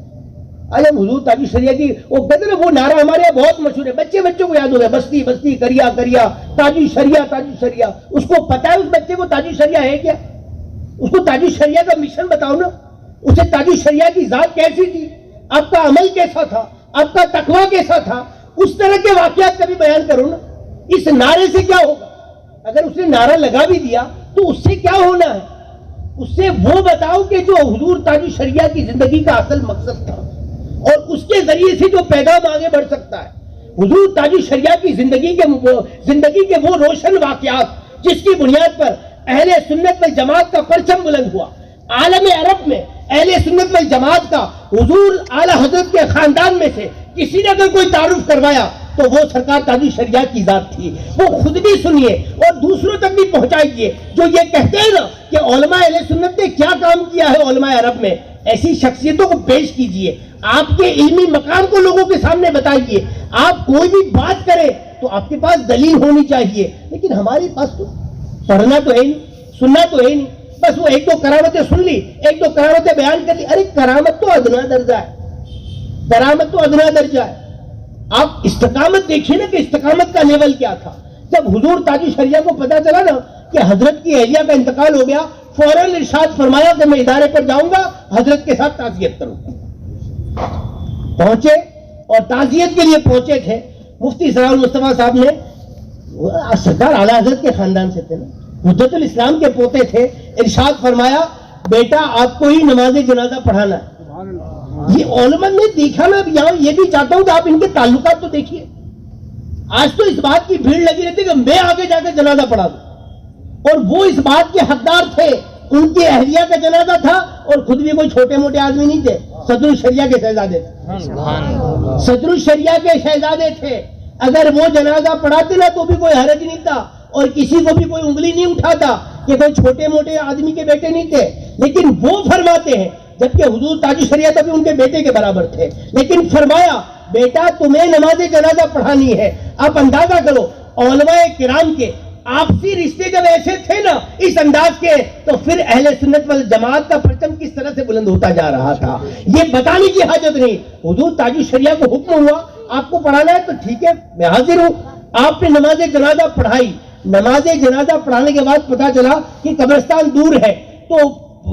آج ہم حضور تاج الشریعہ کی وہ کہتے ہیں وہ نعرہ ہمارے یہاں بہت مشہور ہے, بچوں کو یاد ہو گیا, بستی بستی کریا کریا تاج الشریعہ تاج الشریعہ. اس کو پتا ہے اس بچے کو تاج الشریعہ ہے کیا؟ اس کو تاج الشریعہ کا مشن بتاؤ نا, اسے تاج الشریعہ کی ذات کیسی تھی, آپ کا عمل کیسا تھا, آپ کا تقویٰ کیسا تھا, اس طرح کے واقعات کبھی بیان کرو نا. اس نعرے سے کیا ہوگا؟ اگر اس نے نعرہ لگا بھی دیا تو اس سے کیا ہونا ہے؟ اس سے وہ بتاؤ کہ جو حضور تاج الشریعہ کی زندگی کا اصل مقصد تھا اور اس کے ذریعے سے جو پیغام آگے بڑھ سکتا ہے. حضور تاج الشریعہ کی زندگی کے وہ روشن واقعات جس کی بنیاد پر اہل سنت والجماعت کا پرچم بلند ہوا. عالم عرب میں اہل سنت والجماعت کا حضور اعلی حضرت کے خاندان میں سے کسی نے اگر کوئی تعارف کروایا تو وہ سرکار تاج الشریعہ کی ذات تھی. وہ خود بھی سنیے اور دوسروں تک بھی پہنچائیے. جو یہ کہتے ہیں نا کہ علماء اہل سنت نے کیا کام کیا ہے علماء عرب میں, ایسی شخصیتوں کو پیش کیجئے, آپ کے علمی مقام کو لوگوں کے سامنے بتائیے. آپ کوئی بھی بات کریں تو آپ کے پاس دلیل ہونی چاہیے, لیکن ہمارے پاس تو پڑھنا تو ہے نہیں, سننا تو ہے نہیں, بس وہ ایک دو کرامتیں سن لی, ایک دو کرامتیں بیان کر لی. ارے کرامت تو ادنا درجہ ہے, کرامت تو ادنا درجہ ہے. آپ استقامت دیکھیے نا کہ استقامت کا لیول کیا تھا. جب حضور تاج الشریعہ کو پتا چلا نا کہ حضرت کی اہلیہ کا انتقال ہو گیا, فوراً ارشاد فرمایا کہ میں ادارے پر جاؤں گا, حضرت کے ساتھ تعزیت کروں گا. پہنچے اور تعزیت کے لیے پہنچے تھے. مفتی ثناء المصطفیٰ صاحب نے, سرکار اعلیٰ حضرت کے خاندان سے تھے نا, حجت الاسلام کے پوتے تھے, ارشاد فرمایا بیٹا آپ کو ہی نماز جنازہ پڑھانا ہے. یہ علماء نے دیکھا نا, یہاں یہ بھی چاہتا ہوں کہ آپ ان کے تعلقات تو دیکھیے. آج تو اس بات کی بھیڑ لگی رہتی کہ میں آگے جا کے جنازہ پڑھا دوں, اور وہ اس بات کے حقدار تھے. ان کی اہلیہ کا جنازہ تھا اور خود بھی کوئی چھوٹے موٹے آدمی نہیں تھے, صدر الشریعہ کے شہزادے تھے, صدر الشریعہ کے شہزادے تھے. اگر وہ جنازہ پڑھاتے نا تو بھی کوئی حرج نہیں تھا اور کسی کو بھی کوئی انگلی نہیں اٹھاتا کہ کوئی چھوٹے موٹے آدمی کے بیٹے نہیں تھے. لیکن وہ فرماتے ہیں, جبکہ حضور تاج الشریعہ تبھی ان کے بیٹے کے برابر تھے, لیکن فرمایا بیٹا تمہیں نماز جنازہ پڑھانی ہے. آپ اندازہ کرو علماء کرام کے آپسی رشتے جب ایسے تھے نا اس انداز کے, تو پھر اہل سنت والجماعت کا پرچم کس طرح سے بلند ہوتا جا رہا تھا, یہ بتانے کی حاجت نہیں. حضور تاج الشریعہ کو حکم ہوا آپ کو پڑھانا ہے تو ٹھیک ہے میں حاضر ہوں. آپ نے نماز جنازہ پڑھائی, نماز جنازہ پڑھانے کے بعد پتا چلا کہ قبرستان دور ہے, تو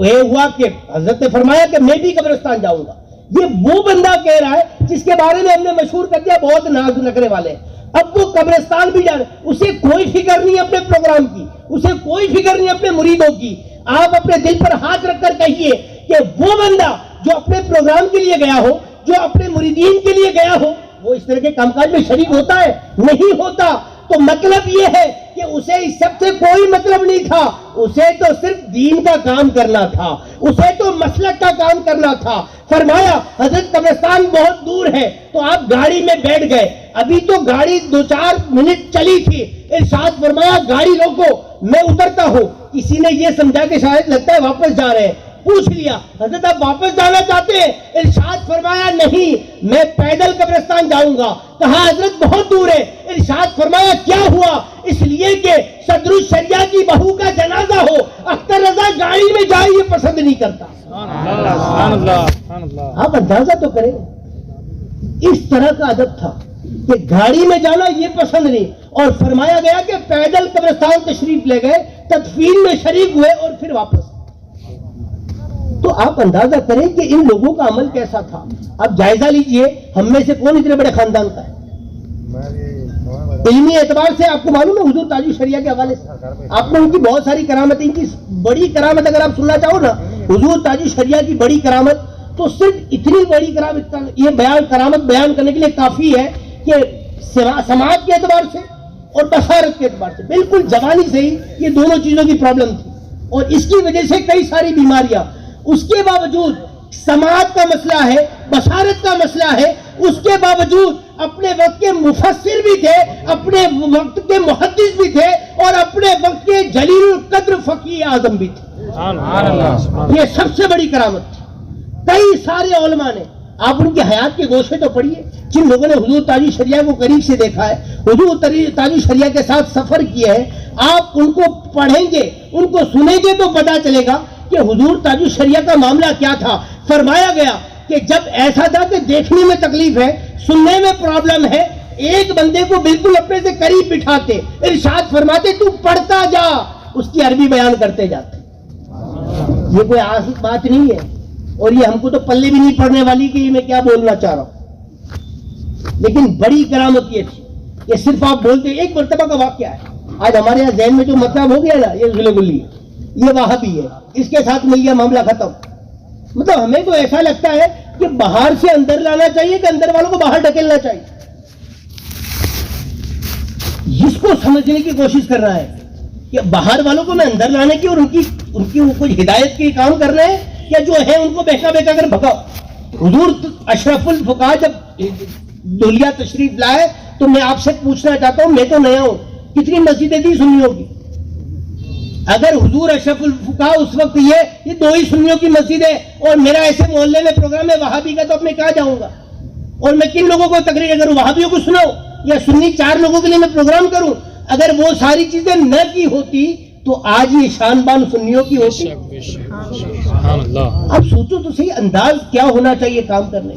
یہ ہوا کہ حضرت نے فرمایا کہ میں بھی قبرستان جاؤں گا. یہ وہ بندہ کہہ رہا ہے جس کے بارے میں ہم نے مشہور کر دیا بہت ناز نخرے والے. اب وہ قبرستان بھی جا رہے, اسے کوئی فکر نہیں اپنے پروگرام کی, اسے کوئی فکر نہیں اپنے مریدوں کی. آپ اپنے دل پر ہاتھ رکھ کر کہیے کہ وہ بندہ جو اپنے پروگرام کے لیے گیا ہو, جو اپنے مریدین کے لیے گیا ہو, وہ اس طرح کے کام کاج میں شریک ہوتا ہے؟ نہیں ہوتا. تو مطلب یہ ہے کہ اسے اس سب سے کوئی مطلب نہیں تھا, اسے تو صرف دین کا کام کرنا تھا, اسے تو مسلک کا کام کرنا تھا. فرمایا حضرت قبرستان بہت دور ہے, تو آپ گاڑی میں بیٹھ گئے, ابھی تو گاڑی 2-4 منٹ چلی تھی, ارشاد فرمایا گاڑی روکو میں اترتا ہوں. کسی نے یہ سمجھا کہ شاید لگتا ہے واپس جا رہے ہیں, پوچھ لیا حضرت آپ واپس جانا چاہتے ہیں؟ ارشاد فرمایا نہیں میں پیدل قبرستان جاؤں گا. کہا حضرت بہت دور ہے. ارشاد فرمایا کیا ہوا؟ اس لیے کہ صدر الشریعہ کی بہو کا جنازہ ہو, اختر رضا گاڑی میں جائے یہ پسند نہیں کرتا. آپ اندازہ تو کریں, اس طرح کا ادب تھا کہ گاڑی میں جانا یہ پسند نہیں. اور فرمایا گیا کہ پیدل قبرستان تشریف لے گئے, تدفین میں شریک ہوئے اور پھر واپس. تو آپ اندازہ کریں کہ ان لوگوں کا عمل کیسا تھا. آپ جائزہ لیجئے, ہم میں سے کون اتنے بڑے خاندان کا ہے؟ علمی اعتبار سے آپ کو معلوم ہے حضور تاج الشریعہ کے حوالے سے آپ نے ان کی بہت ساری کرامتیں, ان کی بڑی کرامت اگر آپ سننا چاہو نا, حضور تاج الشریعہ کی بڑی کرامت تو صرف اتنی بڑی کرامت, یہ کرامت بیان کرنے کے لیے کافی ہے کہ سماعت کے اعتبار سے اور بصارت کے اعتبار سے بالکل جوانی سے ہی یہ دونوں چیزوں کی پرابلم تھی, اور اس کی وجہ سے کئی ساری بیماریاں. اس کے باوجود سماعت کا مسئلہ ہے, بصارت کا مسئلہ ہے, اس کے باوجود اپنے وقت کے مفسر بھی تھے, اپنے وقت کے محدث بھی تھے, اور اپنے وقت کے جلیل القدر فقیہ اعظم بھی تھے. یہ سب سے بڑی کرامت تھی. کئی سارے علماء نے, آپ ان کی حیات کے گوشے تو پڑھیے, جن لوگوں نے حضور تاج الشریعہ کو قریب سے دیکھا ہے, حضور تاج الشریعہ کے ساتھ سفر کیا ہے, آپ ان کو پڑھیں گے, ان کو سنیں گے تو پتا چلے گا کہ حضور تاج الشریعہ کا معاملہ کیا تھا. فرمایا گیا کہ جب ایسا تھا کہ دیکھنے میں تکلیف ہے, سننے میں پرابلم ہے, ایک بندے کو بالکل اپنے سے قریب بٹھاتے, ارشاد فرماتے تو پڑھتا جا, اس کی عربی بیان کرتے جاتے. یہ کوئی آسان بات نہیں ہے, اور یہ ہم کو تو پلے بھی نہیں پڑنے والی کہ یہ میں کیا بولنا چاہ رہا ہوں. لیکن بڑی کرامت یہ تھی, یہ صرف آپ بولتے. ایک مرتبہ کا واقعہ ہے, آج ہمارے یہاں ذہن میں جو مطلب ہو گیا نا, یہ غلے گلی ہے, یہ وہابی ہے, اس کے ساتھ مل گیا معاملہ ختم. مطلب ہمیں تو ایسا لگتا ہے کہ باہر سے اندر لانا چاہیے کہ اندر والوں کو باہر ڈھکیلنا چاہیے. جس کو سمجھنے کی کوشش کر رہا ہے کہ باہر والوں کو میں اندر لانے کی اور ان کی کچھ ہدایت کے کام کر رہے ہیں, یا جو ہے ان کو بہکا بہکا کر بھگاؤ. حضور اشرف الفقہاء جب دولیا تشریف لائے تو میں آپ سے پوچھنا چاہتا ہوں, میں تو نیا ہوں, کتنی مسجدیں تھی سنیوں کی؟ اگر حضور اشرف الفقہاء اس وقت یہ 2 ہی سنیوں کی مسجد ہے, اور میرا ایسے محلے میں پروگرام ہے وہابی کا, تو اب میں کہاں جاؤں گا؟ اور میں کن لوگوں کو تقریر کروں؟ وہابیوں کو سناؤں یا سنی 4 لوگوں کے لیے میں پروگرام کروں؟ اگر وہ ساری چیزیں نہ کی ہوتی تو آج یہ شان بان سنیوں کی ہوتی. اب سوچو تو صحیح, انداز کیا ہونا چاہیے کام کرنے,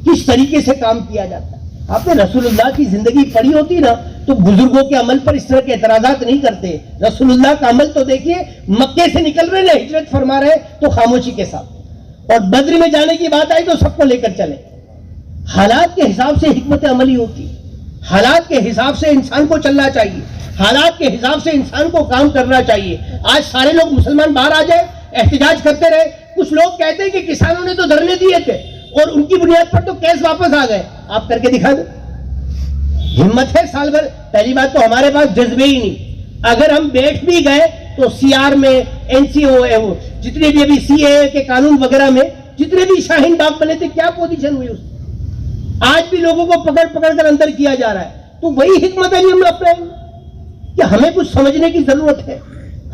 کس طریقے سے کام کیا جاتا ہے. آپ نے رسول اللہ کی زندگی پڑھی ہوتی نا تو بزرگوں کے عمل پر اس طرح کے اعتراضات نہیں کرتے. رسول اللہ کا عمل تو دیکھیے, مکے سے نکل رہے ہیں, ہجرت فرما رہے تو خاموشی کے ساتھ, اور بدر میں جانے کی بات آئی تو سب کو لے کر چلے. حالات کے حساب سے حکمت عملی ہوتی, حالات کے حساب سے انسان کو چلنا چاہیے, حالات کے حساب سے انسان کو کام کرنا چاہیے. آج سارے لوگ مسلمان باہر آ جائے, احتجاج کرتے رہے. کچھ لوگ کہتے ہیں کہ کسانوں نے تو دھرنے دیے تھے اور ان کی بنیاد پر تو کیس واپس آ گئے. آپ کر کے دکھا دیں, ہمت ہے سال بھر. پہلی بات تو ہمارے پاس جذبے ہی نہیں. اگر ہم بیٹھ بھی گئے تو سی آر میں, NCO, جتنے بھی ابھی CAA کے قانون وغیرہ میں جتنے بھی شاہین باغ بنے تھے, کیا پوزیشن ہوئی اس, آج بھی لوگوں کو پکڑ پکڑ کر اندر کیا جا رہا ہے. تو وہی حکمت عملی ہم اپنائیں گے کہ ہمیں کچھ سمجھنے کی ضرورت ہے,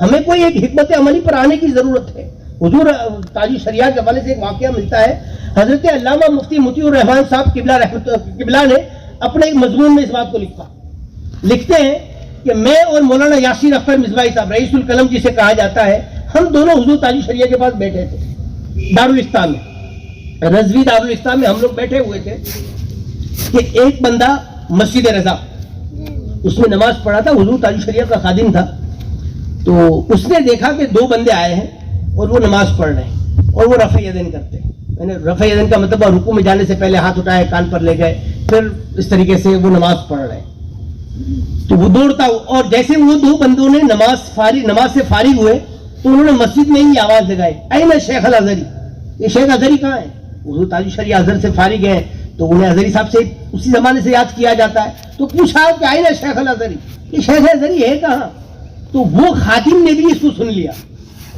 ہمیں کوئی ایک حکمت عملی پر آنے کی ضرورت ہے. حضور تاج الشریعہ کے حوالے سے ایک واقعہ ملتا ہے. حضرت علامہ مفتی مطیع الرحمان صاحب قبلہ نے اپنے ایک مضمون میں اس بات کو لکھا. لکھتے ہیں کہ میں اور مولانا یاسین اختر مصباحی صاحب رئیس القلم جسے کہا جاتا ہے، ہم دونوں حضور تاج الشریعہ کے پاس بیٹھے تھے دارالاسلام میں، رضوی دارالاسلام میں ہم لوگ بیٹھے ہوئے تھے کہ ایک بندہ مسجد رضا اس میں نماز پڑھا تھا، حضور تاج الشریعہ کا خادم تھا، تو اس نے دیکھا کہ دو بندے آئے ہیں اور وہ نماز پڑھ رہے ہیں اور وہ رفع یدین کرتے ہیں. میں نے رفع یدین کا مطلب رکوع میں جانے سے پہلے ہاتھ اٹھائے، کان پر لے گئے، پھر اس طریقے سے وہ نماز پڑھ رہے ہیں. تو وہ دوڑتا اور جیسے وہ دو بندوں نے نماز سے فارغ ہوئے تو انہوں نے مسجد میں ہی آواز لگائی، این شیخ الازہری، یہ شیخ ازہری کہاں ہے؟ حضور تاج الشریعہ ازہر سے فارغ ہیں تو انہیں ازہری صاحب سے اسی زمانے سے یاد کیا جاتا ہے. تو پوچھا کہ این شیخ الازہری، یہ شیخ ازہری ہے کہاں؟ تو وہ خادم نے بھی اس کو سن لیا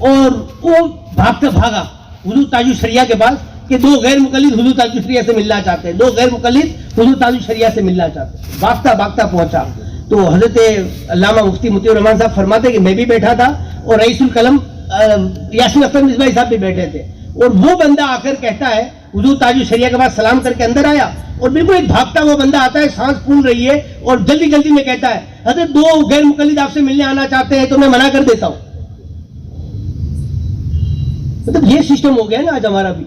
اور وہ بھاگتا بھاگا حضور تاج الشریعہ کے پاس کہ دو غیر مقلد حضور تاج الشریعہ سے ملنا چاہتے ہیں، دو غیر مقلد حضور تاج الشریعہ سے ملنا چاہتے ہیں. بھاگتا بھاگتا پہنچا تو حضرت علامہ مفتی مطیع الرحمان صاحب فرماتے کہ میں بھی بیٹھا تھا اور رئیس القلم یاسین اختر مصباحی صاحب بھی بیٹھے تھے، اور وہ بندہ آ کر کہتا ہے حضور تاج الشریعہ کے پاس سلام کر کے اندر آیا اور بالکل ایک بھاگتا ہوا بندہ آتا ہے، سانس پھول رہی ہے اور جلدی جلدی میں کہتا ہے حضرت دو غیر مقلد آپ سے ملنے آنا چاہتے ہیں تو میں منع کر دیتا ہوں. مطلب یہ سسٹم ہو گیا نا آج ہمارا بھی،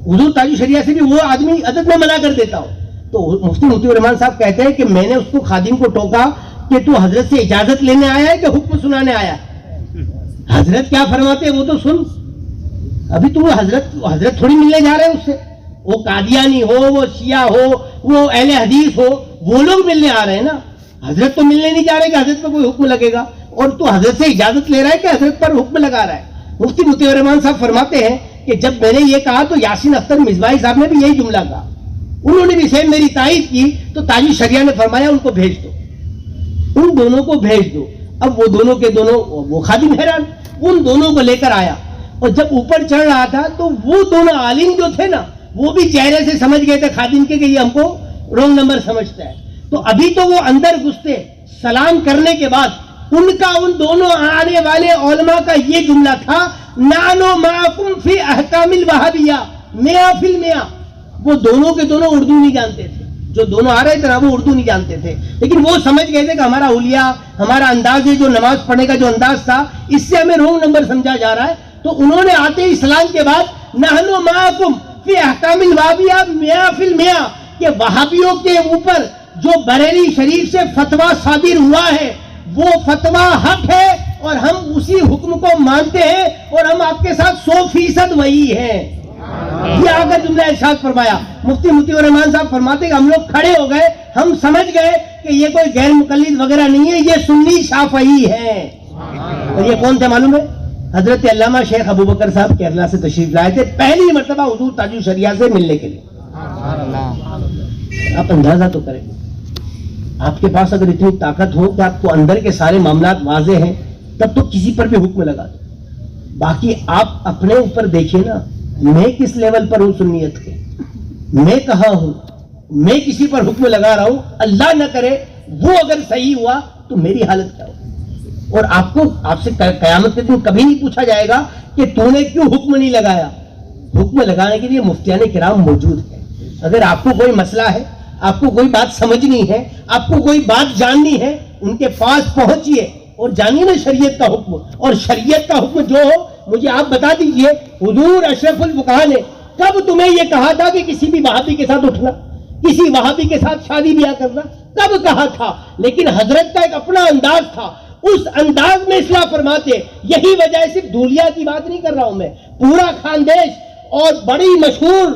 حضور تاج الشریعہ سے بھی وہ آدمی حضرت میں منع کر دیتا ہوں. تو مفتی مطیع الرحمان صاحب کہتے ہیں کہ میں نے اس کو خادم کو ٹوکا کہ تو حضرت سے اجازت لینے آیا ہے کہ حکم سنانے آیا ہے؟ حضرت کیا فرماتے ہیں وہ تو سن. ابھی تو حضرت تھوڑی ملنے جا رہے ہیں اس سے، وہ قادیانی ہو، وہ شیعہ ہو، وہ اہل حدیث ہو، وہ لوگ ملنے آ رہے ہیں نا. حضرت تو ملنے نہیں جا رہے کہ حضرت پہ کوئی حکم لگے گا، اور تو حضرت سے اجازت لے رہا ہے کہ حضرت پر حکم لگا رہا ہے. مفتی مطیع الرحمان صاحب فرماتے ہیں کہ جب میں نے یہ کہا تو یاسین اختر مصباحی صاحب نے بھی یہی جملہ کہا، انہوں نے بھی سیم میری تائید کی. تو تاج الشریعہ نے فرمایا ان کو بھیج دو، ان دونوں کو بھیج دو. اب وہ دونوں کے دونوں، وہ خادم حیران، ان دونوں کو لے کر آیا اور جب اوپر چڑھ رہا تھا تو وہ دونوں عالم جو تھے نا وہ بھی چہرے سے سمجھ گئے تھے خادم کے کہ یہ ہم کو رونگ نمبر سمجھتا ہے. تو ابھی تو وہ اندر گھستے، سلام کرنے کے بعد ان کا ان دونوں آنے والے علماء کا یہ جملہ تھا، نانو معکم فی احکام الوہابیہ میاں فی المیاں. وہ دونوں کے دونوں اردو نہیں جانتے تھے، جو دونوں آ رہے تھے نا وہ اردو نہیں جانتے تھے، لیکن وہ سمجھ گئے تھے کہ ہمارا حلیہ، ہمارا انداز جو نماز پڑھنے کا جو انداز تھا اس سے ہمیں رونگ نمبر سمجھا جا رہا ہے. تو انہوں نے آتے ہی اسلام کے بعد نحنو معکم فی احکام الوہابیہ میاں فی المیاں، کہ وہابیوں کے اوپر جو بریلی شریف سے فتویٰ صادر ہوا ہے وہ فتویٰ حق ہے اور ہم اسی حکم کو مانتے ہیں اور ہم آپ کے ساتھ 100% وہی ہیں. یہ آگر جملہ ارشاد فرمایا. مفتی مطیع الرحمان صاحب فرماتے کہ ہم لوگ کھڑے ہو گئے، ہم سمجھ گئے کہ یہ کوئی غیر مقلد وغیرہ نہیں ہے، یہ سنی شافعی ہے. اور یہ کون تھے معلوم ہے؟ حضرت علامہ شیخ ابو بکر صاحب کیرلا سے تشریف لائے تھے پہلی مرتبہ حضور تاج الشریعہ سے ملنے کے لیے. آپ اندازہ تو کریں، آپ کے پاس اگر اتنی طاقت ہو کہ آپ کو اندر کے سارے معاملات واضح ہیں تب تو کسی پر بھی حکم لگا دو. باقی آپ اپنے اوپر دیکھیے نا، میں کس لیول پر ہوں سنیت کے، میں کہاں ہوں، میں کسی پر حکم لگا رہا ہوں، اللہ نہ کرے وہ اگر صحیح ہوا تو میری حالت کیا ہو. اور آپ سے قیامت کے دن کبھی نہیں پوچھا جائے گا کہ تو نے کیوں حکم نہیں لگایا. حکم لگانے کے لیے مفتیان کرام موجود ہیں. اگر آپ کو کوئی مسئلہ ہے، آپ کو کوئی بات سمجھنی ہے، آپ کو کوئی بات جاننی ہے، ان کے پاس پہنچیے اور جانیے نا شریعت کا حکم. اور شریعت کا حکم جو ہو مجھے آپ بتا دیجئے، حضور اشرف الفقہاء نے کب تمہیں یہ کہا تھا کہ کسی بھی وہابی کے ساتھ اٹھنا، کسی وہابی کے ساتھ شادی بیاہ کرنا؟ کب کہا تھا؟ لیکن حضرت کا ایک اپنا انداز تھا، اس انداز میں اصلاح فرماتے. یہی وجہ ہے، صرف دھولیا کی بات نہیں کر رہا ہوں میں، پورا خاندیش اور بڑی مشہور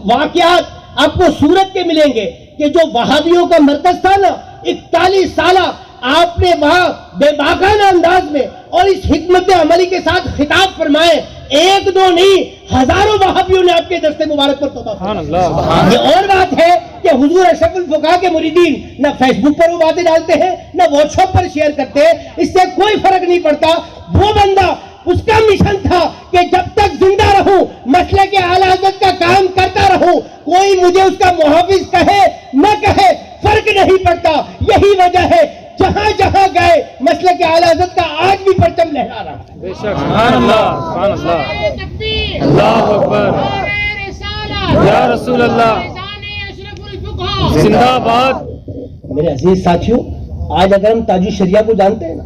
واقعات آپ کو صورت کے ملیں گے کہ جو وہابیوں کا مرکز تھا نا 41 سالہ، آپ نے وہاں بے باکانہ انداز میں اور اس حکمت عملی کے ساتھ خطاب فرمائے. ایک دو نہیں، ہزاروں وہابیوں نے آپ کے دستے مبارک پر توبہ فرمائی. یہ اور بات ہے کہ حضور اشرف الفقہاء کے مریدین نہ فیس بک پر وہ باتیں ڈالتے ہیں نہ واٹس ایپ پر شیئر کرتے ہیں، اس سے کوئی فرق نہیں پڑتا. وہ بندہ، اس کا مشن تھا کہ جب تک زندہ رہوں مسلک اعلی حضرت کا کام کرتا رہوں، کوئی مجھے اس کا محافظ کہے نہ کہے فرق نہیں پڑتا. یہی وجہ ہے جہاں جہاں گئے مسلک اعلی حضرت کا آج بھی پرچم لہرا رہا ہے. بے شک. سبحان اللہ، سبحان اللہ، اللہ اکبر، یا رسول اللہ، زندہ باد. میرے عزیز ساتھیوں، آج اگر ہم تاج الشریعہ کو جانتے ہیں نا,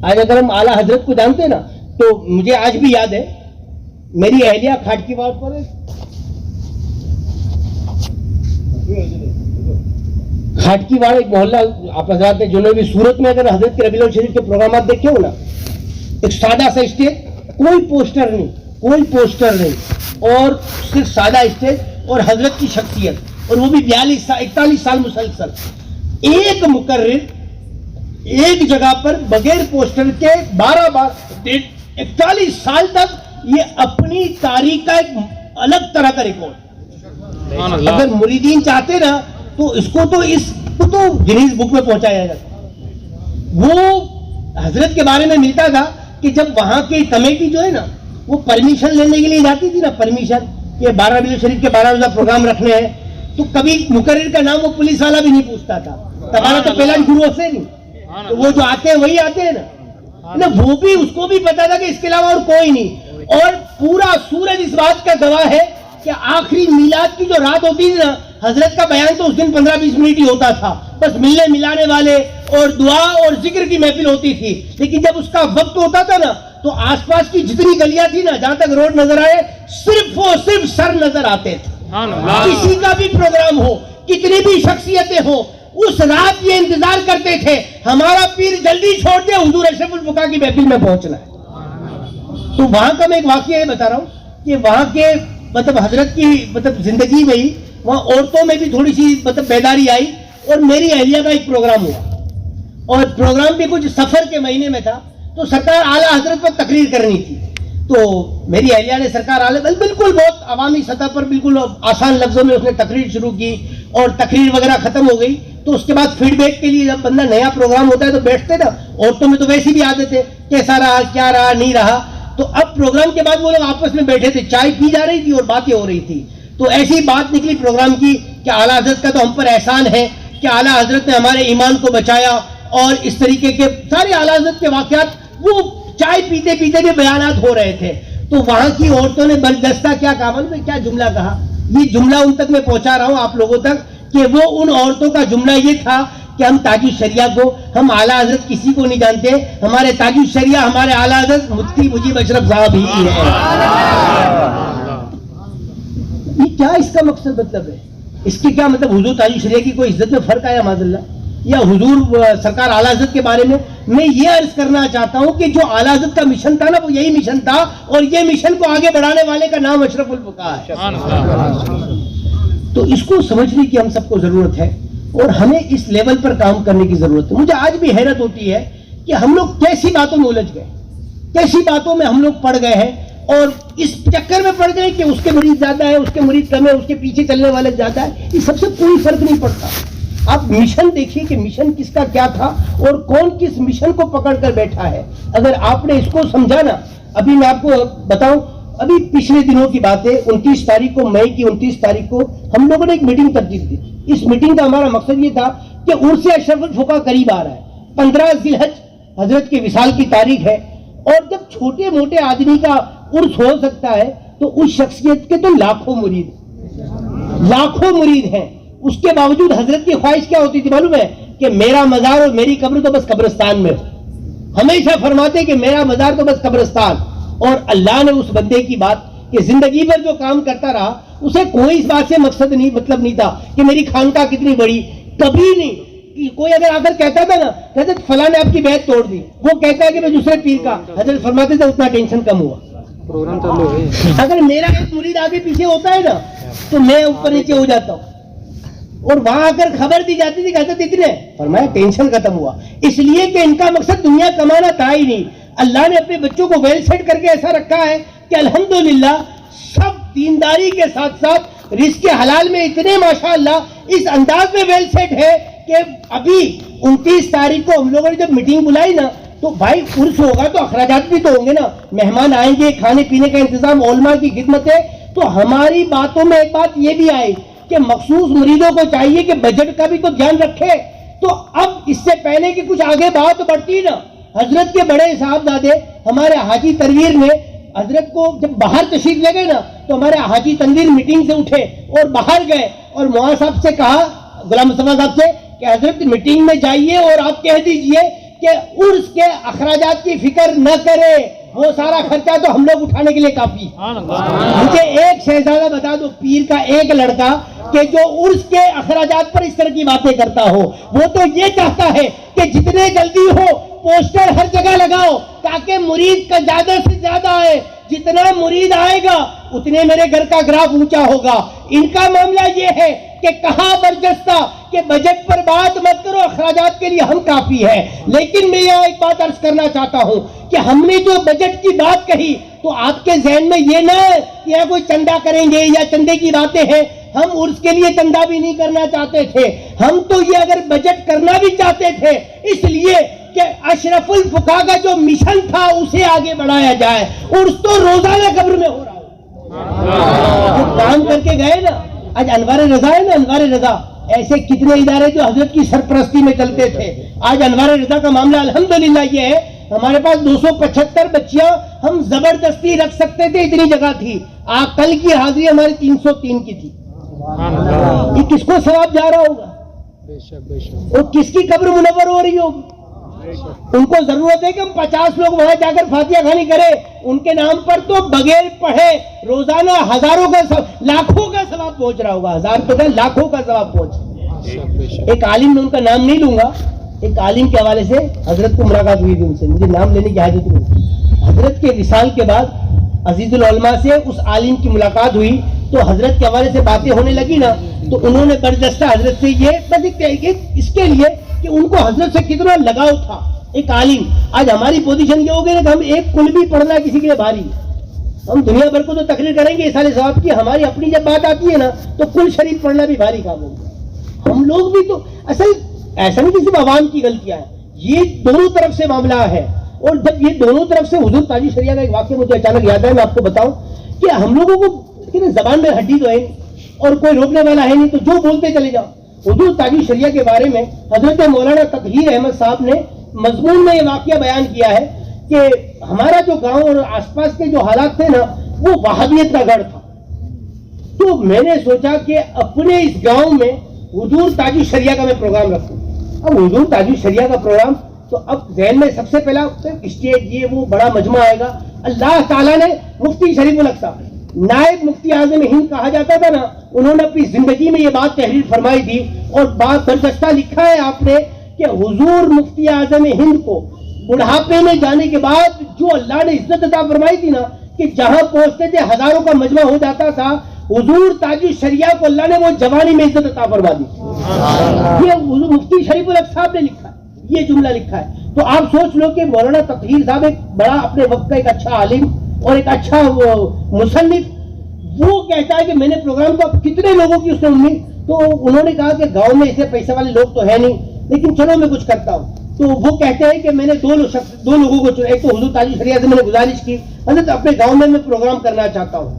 آج اگر ہم اعلیٰ حضرت کو جانتے ہیں نا, تو مجھے آج بھی یاد ہے میری اہلیہ کھاٹکی واڑ پر ہے, کھاٹکی واڑ ایک محلہ آپ حضرات نے جنوبی سورت میں اگر حضرت کے ربیع الاول شریف کے پروگرامات دیکھے ہو نا, ایک سادہ سا اسٹیج, کوئی پوسٹر نہیں, کوئی پوسٹر نہیں, اور صرف سادہ اسٹیج اور حضرت کی شخصیت, اور وہ بھی 41 سال مسلسل ایک مقرر ایک جگہ پر بغیر پوسٹر کے 41 سال تک, یہ اپنی تاریخ کا ایک الگ طرح کا ریکارڈ. اگر مریدین چاہتے نا تو اس کو تو گنیز بک میں پہنچایا جاتا. وہ حضرت کے بارے میں ملتا تھا کہ جب وہاں کی کمیٹی جو ہے نا وہ پرمیشن لینے کے لیے جاتی تھی نا, پرمیشن کہ 12 ربیع شریف کے 12 روزہ پروگرام رکھنے ہیں, تو کبھی مقرر کا نام وہ پولیس والا بھی نہیں پوچھتا تھا, تمہارا تو پہلا شروع سے نہیں, تو وہ جو آتے ہیں وہی آتے ہیں نا, وہ بھی اس کو بھی پتا تھا کہ اس کے علاوہ اور کوئی نہیں. اور پورا سورج اس بات کا گواہ ہے کہ آخری میلاد کی جو رات ہوتی تھی نا, حضرت کا بیان تو اس دن 15-20 منٹ ہی ہوتا تھا, بس ملنے ملانے والے اور دعا اور ذکر کی محفل ہوتی تھی. لیکن جب اس کا وقت ہوتا تھا نا تو آس پاس کی جتنی گلیاں تھی نا, جہاں تک روڈ نظر آئے, صرف اور صرف سر نظر آتے تھے. کسی کا بھی پروگرام ہو, کتنی بھی شخصیتیں ہوں, اس رات یہ انتظار کرتے تھے ہمارا پیر جلدی چھوڑ دے, حضور اشرف الفقہاء کی محفل میں پہنچنا ہے. تو وہاں کا میں ایک واقعہ یہ بتا رہا ہوں کہ وہاں کے حضرت کی زندگی میں ہی وہاں عورتوں میں بھی تھوڑی سی بیداری آئی, اور میری اہلیہ کا ایک پروگرام ہوا, اور پروگرام بھی کچھ سفر کے مہینے میں تھا, تو سرکار اعلیٰ حضرت پر تقریر کرنی تھی. تو میری اہلیہ نے سرکار اعلیٰ بالکل بہت عوامی سطح پر بالکل آسان لفظوں میں اس نے تقریر شروع کی, اور تقریر وغیرہ ختم ہو گئی. تو اس کے بعد فیڈ بیک کے لیے جب بندہ نیا پروگرام ہوتا ہے تو بیٹھتے نا, عورتوں میں تو ویسی بھی آتے تھے کیسا رہا, کیا رہا, نہیں رہا. تو اب پروگرام کے بعد وہ لوگ آپس میں بیٹھے تھے, چائے پی جا رہی تھی اور باتیں ہو رہی تھی. تو ایسی بات نکلی پروگرام کی کہ اعلیٰ حضرت کا تو ہم پر احسان ہے کہ اعلیٰ حضرت نے ہمارے ایمان کو بچایا, اور اس طریقے کے سارے اعلیٰ حضرت کے واقعات وہ چائے پیتے پیتے بھی بیانات ہو رہے تھے. تو وہاں کی عورتوں نے بردستہ کیا کہا, میں کیا جملہ کہا, یہ جملہ ان تک میں پہنچا رہا ہوں آپ لوگوں تک, کہ وہ ان عورتوں کا جملہ یہ تھا کہ ہم تاج الشریعہ کو, ہم اعلیٰ حضرت کسی کو نہیں جانتے, ہمارے تاج الشریعہ ہمارے اعلیٰ حضرت مفتی مجیب اشرف صاحب ہی ہے. یہ کیا اس کا مقصد مطلب ہے, اس کے کیا مطلب, حضور تاج الشریعہ کی کوئی عزت میں فرق آیا معاذ اللہ, یا حضور سرکار اعلیٰ حضرت کے بارے میں یہ عرض کرنا چاہتا ہوں کہ جو اعلیٰ حضرت کا مشن تھا نا وہ یہی مشن تھا, اور یہ مشن کو آگے بڑھانے والے کا نام اشرف الفقہاء ہے. تو اس کو سمجھنے کی ہم سب کو ضرورت ہے, اور ہمیں اس لیول پر کام کرنے کی ضرورت ہے. مجھے آج بھی حیرت ہوتی ہے کہ ہم لوگ کیسی باتوں میں الجھ گئے, کیسی باتوں میں ہم لوگ پڑ گئے ہیں, اور اس چکر میں پڑ گئے کہ اس کے مرید زیادہ ہے, اس کے مرید کم ہے, اس کے پیچھے چلنے والے زیادہ ہے. یہ سب سے کوئی فرق نہیں پڑتا. آپ مشن دیکھیے کہ مشن کس کا کیا تھا, اور کون کس مشن کو پکڑ کر بیٹھا ہے. اگر آپ نے اس کو سمجھا نا, ابھی میں آپ کو بتاؤں, ابھی پچھلے دنوں کی بات ہے, 29 تاریخ کو, مئی کی 29 تاریخ کو ہم لوگوں نے ایک میٹنگ ترتیب دی. اس میٹنگ کا ہمارا مقصد یہ تھا کہ عرس اشرف الفقہاء قریب آ رہا ہے, 15 ذی الحج حضرت کے وصال کی تاریخ ہے, اور جب چھوٹے موٹے آدمی کا عرس ہو سکتا ہے تو اس شخصیت کے تو لاکھوں مرید ہیں. اس کے باوجود حضرت کی خواہش کیا ہوتی تھی معلوم ہے, کہ میرا مزار اور میری قبر تو بس قبرستان میں ہو. ہمیشہ فرماتے کہ میرا مزار تو بس قبرستان. اور اللہ نے اس بندے کی بات کہ زندگی بھر جو کام کرتا رہا, اسے کوئی اس بات سے مقصد نہیں, مطلب نہیں تھا کہ میری خانقاہ کتنی بڑی, کبھی نہیں. کوئی اگر آ کر کہتا تھا نا حضرت فلاں نے آپ کی بیعت توڑ دی, وہ کہتا ہے کہ میں دوسرے پیر کا, حضرت فرماتے تھے اتنا ٹینشن کم ہوا. اگر میرا ایک مرید آگے پیچھے ہوتا ہے نا تو میں اوپر نیچے ہو جاتا ہوں. اور وہاں آ کر خبر دی جاتی تھی کہ حضرت اتنے, فرمایا ٹینشن ختم ہوا. اس لیے کہ ان کا مقصد دنیا کمانا تھا ہی نہیں. اللہ نے اپنے بچوں کو ویل سیٹ کر کے ایسا رکھا ہے کہ الحمدللہ سب دینداری کے ساتھ ساتھ رزق حلال میں اتنے ماشاءاللہ اس انداز میں ویل سیٹ ہے کہ ابھی 29 تاریخ کو ہم لوگوں نے جب میٹنگ بلائی نا تو بھائی عرس ہوگا تو اخراجات بھی تو ہوں گے نا, مہمان آئیں گے, کھانے پینے کا انتظام, علماء کی خدمت ہے. تو ہماری باتوں میں ایک بات یہ بھی آئی کہ مخصوص مریدوں کو چاہیے کہ بجٹ کا بھی تو دھیان رکھے. تو اب اس سے پہلے کہ کچھ آگے بات بڑھتی نا, حضرت کے بڑے صاحبزادے ہمارے حاجی تنویر نے حضرت کو جب باہر تشریف لے گئے نا تو ہمارے حاجی تنویر میٹنگ سے اٹھے اور باہر گئے, اور مولانا صاحب سے کہا, غلام مصطفیٰ صاحب سے, کہ حضرت میٹنگ میں جائیے اور آپ کہہ دیجئے کہ عرس کے اخراجات کی فکر نہ کرے، وہ سارا خرچہ تو ہم لوگ اٹھانے کے لیے کافی ہے۔ مجھے ایک شہزادہ بتا دو، پیر کا ایک لڑکا کہ جو عرس کے اخراجات پر اس طرح کی باتیں کرتا ہو، وہ تو یہ چاہتا ہے کہ جتنے جلدی ہو پوسٹر ہر جگہ لگاؤ تاکہ مرید کا زیادہ سے زیادہ آئے، جتنا مرید آئے گا اتنے میرے گھر کا گراف اونچا ہوگا۔ ان کا معاملہ یہ ہے کہ کہاں برجستہ کہ بجٹ پر بات مت کرو، اخراجات کے لیے ہم کافی ہے۔ لیکن میں یہاں ایک بات عرض کرنا چاہتا ہوں کہ ہم نے جو بجٹ کی بات کہی تو آپ کے ذہن میں یہ نہ ہے کہ یہ کوئی چندہ کریں گے یا چندے کی باتیں ہیں، ہم عرس کے لیے چندہ بھی نہیں کرنا چاہتے تھے، ہم تو یہ اگر بجٹ کرنا بھی چاہتے تھے اس لیے کہ اشرف الفقہ کا جو مشن تھا اسے آگے بڑھایا جائے۔ عرس تو روزانہ قبر میں ہو رہا ہے، جو کام کر کے گئے نا، آج انوار رضا ہے نا، انوار رضا، ایسے کتنے ادارے جو حضرت کی سرپرستی میں چلتے تھے، آج انوار رضا کا معاملہ الحمدللہ یہ ہے ہمارے پاس 275 بچیاں ہم زبردستی رکھ سکتے تھے، اتنی جگہ تھی۔ کل کی حاضری ہماری 303 کی تھی۔ یہ کس کو ثواب جا رہا ہوگا اور کس کی قبر منور ہو رہی ہوگی؟ ان کو ضرورت ہے کہ ہم 50 لوگ وہاں جا کر فاتحہ خوانی کریں، ان کے نام پر تو بغیر پڑھے روزانہ ہزاروں کا لاکھوں کا ثواب پہنچ رہا ہوگا، ہزار تو لاکھوں کا ثواب پہنچ رہا۔ ایک عالم میں ان کا نام نہیں لوں گا، ایک عالم کے حوالے سے حضرت کو ملاقات ہوئی تھی، ان سے مجھے نام لینے کی حاجت نہیں۔ حضرت کے وصال کے بعد عزیز العلماء سے اس عالم کی ملاقات ہوئی تو حضرت کے حوالے سے باتیں ہونے لگی نا، تو انہوں نے بردستہ حضرت سے یہ بس اس کے لیے کہ ان کو حضرت سے کتنا لگاؤ تھا۔ ایک عالم، آج ہماری پوزیشن یہ ہو گئی نا کہ ہم ایک کل بھی پڑھنا کسی کے لیے بھاری ہے، ہم دنیا بھر کو تو تقریر کریں گے سارے ثواب کی، ہماری اپنی جب بات آتی ہے نا تو کل شریف پڑھنا بھی بھاری کام ہوگا۔ ہم لوگ بھی تو اصل ایسا نہیں کہ صرف عوام کی غلطیاں ہیں، یہ دونوں طرف سے معاملہ ہے۔ اور جب یہ دونوں طرف سے، حضور تاج شریعہ کا ایک واقعہ مجھے اچانک یاد ہے، میں آپ کو بتاؤں کہ ہم لوگوں کو زبان میں ہڈی تو ہے اور کوئی روکنے والا ہے نہیں، تو جو بولتے چلے جاؤ۔ حضور تاج شریعہ کے بارے میں حضرت مولانا تطہیر احمد صاحب نے مضمون میں یہ واقعہ بیان کیا ہے کہ ہمارا جو گاؤں اور آس پاس کے جو حالات تھے نا وہ وہابیت کا گڑھ تھا، تو میں نے سوچا کہ اپنے اس گاؤں میں حضور تاج شریعہ کا میں پروگرام رکھوں۔ اب حضور تاج شریعہ کا پروگرام تو اب ذہن میں سب سے پہلا اسٹیج یہ وہ بڑا مجمع آئے گا۔ اللہ تعالیٰ نے مفتی شریف الحق صاحب، نائب مفتی اعظم ہند کہا جاتا تھا نا، انہوں نے اپنی زندگی میں یہ بات تحریر فرمائی تھی اور بات بردستہ لکھا ہے آپ نے کہ حضور مفتی اعظم ہند کو بڑھاپے میں جانے کے بعد جو اللہ نے عزت عطا فرمائی تھی نا کہ جہاں پہنچتے تھے ہزاروں کا مجمع ہو جاتا تھا، حضور تاج شریعہ کو اللہ نے وہ جوانی میں عزت عطا فرما دی۔ یہ حضور مفتی شریف الحق صاحب نے لکھا ہے، یہ جملہ لکھا ہے۔ تو آپ سوچ لو کہ مولانا تطہیر صاحب ایک بڑا اپنے وقت کا ایک اچھا عالم اور ایک اچھا مصنف، وہ کہتا ہے کہ میں نے پروگرام کو اب کتنے لوگوں کی اس نے امید، تو انہوں نے کہا کہ گاؤں میں ایسے پیسے والے لوگ تو ہے نہیں لیکن چلو میں کچھ کرتا ہوں۔ تو وہ کہتے ہیں کہ میں نے دو لوگوں کو چنا، ایک تو حضور تاج شریعہ سے میں نے گزارش کی حضرت اپنے گاؤں میں پروگرام کرنا چاہتا ہوں،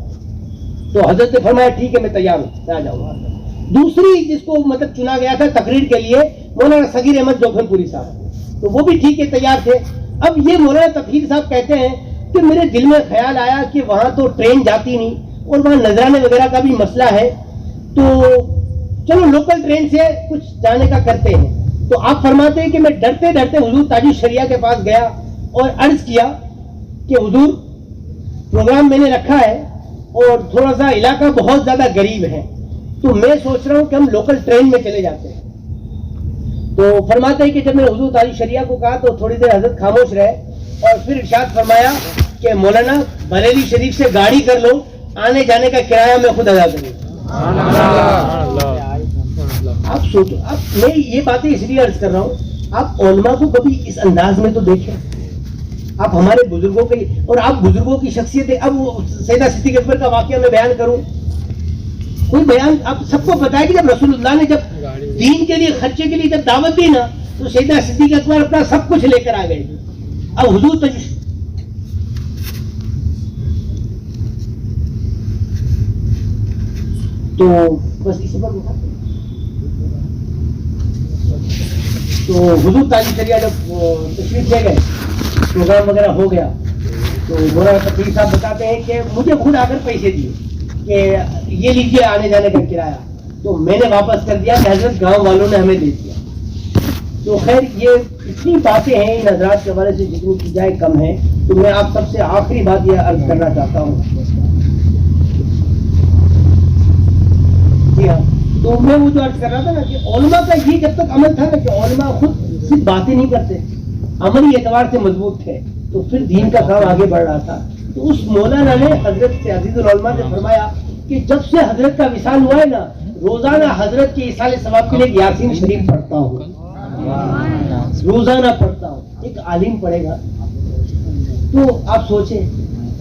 تو حضرت نے فرمایا ٹھیک ہے میں تیار ہوں، میں آ جاؤں گا۔ دوسری جس کو مطلب چنا گیا تھا تقریر کے لیے مولانا صغیر احمد جوکھن پوری صاحب، تو وہ بھی ٹھیک ہے تیار تھے۔ اب یہ مولانا تطہیر صاحب کہتے ہیں کہ میرے دل میں خیال آیا کہ وہاں تو ٹرین جاتی نہیں اور وہاں نذرانے وغیرہ کا بھی مسئلہ ہے، تو چلو لوکل ٹرین سے کچھ جانے کا کرتے ہیں۔ تو آپ فرماتے ہیں کہ میں ڈرتے ڈرتے حضور تاج شریعہ کے پاس گیا اور عرض کیا کہ حضور پروگرام میں نے رکھا ہے اور تھوڑا سا علاقہ بہت زیادہ غریب ہے، تو میں سوچ رہا ہوں کہ ہم لوکل ٹرین میں چلے جاتے ہیں۔ تو فرماتے ہیں کہ جب میں نے حضور تاج شریعہ کو کہا تو تھوڑی دیر حضرت خاموش رہے اور پھر ارشاد فرمایا کہ مولانا بریلی شریف سے گاڑی کر لو، آنے جانے کا کرایہ میں خود ادا کروں۔ آپ سوچو، آپ میں یہ باتیں اس لیے عرض کر رہا ہوں، آپ علماء کو کبھی اس انداز میں تو دیکھیں، آپ ہمارے بزرگوں کے اور آپ بزرگوں کی شخصیت، اب سیدہ صدیق اکبر کا واقعہ میں بیان کروں، کوئی بیان آپ سب کو پتا ہے کہ جب رسول اللہ نے جب دین کے لیے خرچے کے لیے جب دعوت دی نا تو سیدہ صدیق اکبر اپنا سب کچھ لے کر آ گئے۔ اب حضور تو بس اسی پر تو حضور تاج شریعہ جب تشریف لے گئے، پروگرام وغیرہ ہو گیا، تو مولانا تطہیر صاحب بتاتے ہیں کہ مجھے خود آ کر پیسے دیے کہ یہ لیجیے آنے جانے کا کرایہ، تو میں نے واپس کر دیا کہ حضرت گاؤں والوں نے ہمیں دے دیا۔ تو خیر یہ اتنی باتیں ہیں ان حضرات کے حوالے سے جتنی کی جائے کم ہے. تو میں آپ سب سے آخری بات یہ عرض کرنا چاہتا ہوں. جی ہاں, تو میں وہ جو عرض کر رہا تھا نا کہ علماء کا یہ جب تک عمل تھا نا کہ علماء خود صرف باتیں نہیں کرتے, عملی اعتبار سے مضبوط تھے, تو پھر دین کا کام آگے بڑھ رہا تھا. تو اس مولانا نے حضرت سے عزیز العلماء نے فرمایا کہ جب سے حضرت کا وصال ہوا ہے نا, روزانہ حضرت کے ایصال ثواب کے لیے یاسین شریف پڑھتا ہوں, روزانہ پڑھتا ہوں. ایک عالم پڑھے گا تو آپ سوچیں,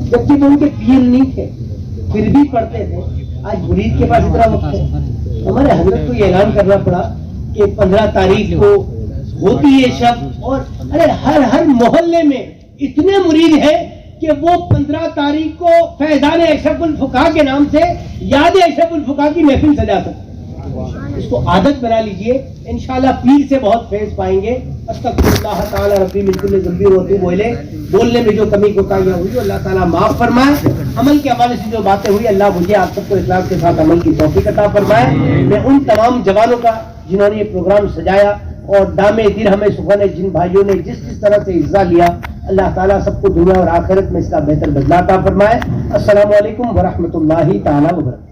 جبکہ وہ ان کے پیر نہیں تھے پھر بھی پڑھتے تھے. آج مرید کے پاس اتنا وقت ہے. ہمارے حضرت کو یہ اعلان کرنا پڑا کہ 15 تاریخ کو ہوتی ہے شب, اور ارے ہر محلے میں اتنے مرید ہیں کہ وہ 15 تاریخ کو فیضان اشرف الفقہا کے نام سے یاد اشرف الفقہا کی محفل سجا سکتے. اس کو عادت بنا لیجئے, انشاءاللہ پیر سے بہت فیض پائیں گے. استغفر اللہ تعالی ربی من کل ذنب واتوب الیہ. بولنے میں جو کمی کوتاہیاں ہوئی اللہ تعالیٰ معاف فرمائے. عمل کے حوالے سے جو باتیں ہوئی اللہ مجھے آپ سب کو اخلاص کے ساتھ عمل کی توفیق عطا فرمائے. میں ان تمام جوانوں کا جنہوں نے یہ پروگرام سجایا اور دام درہم سخن جن بھائیوں نے جس طرح سے حصہ لیا, اللہ تعالیٰ سب کو دنیا اور آخرت میں اس کا بہتر بدلہ عطا فرمائے. السلام علیکم ورحمۃ اللہ تعالیٰ وبرکاتہ.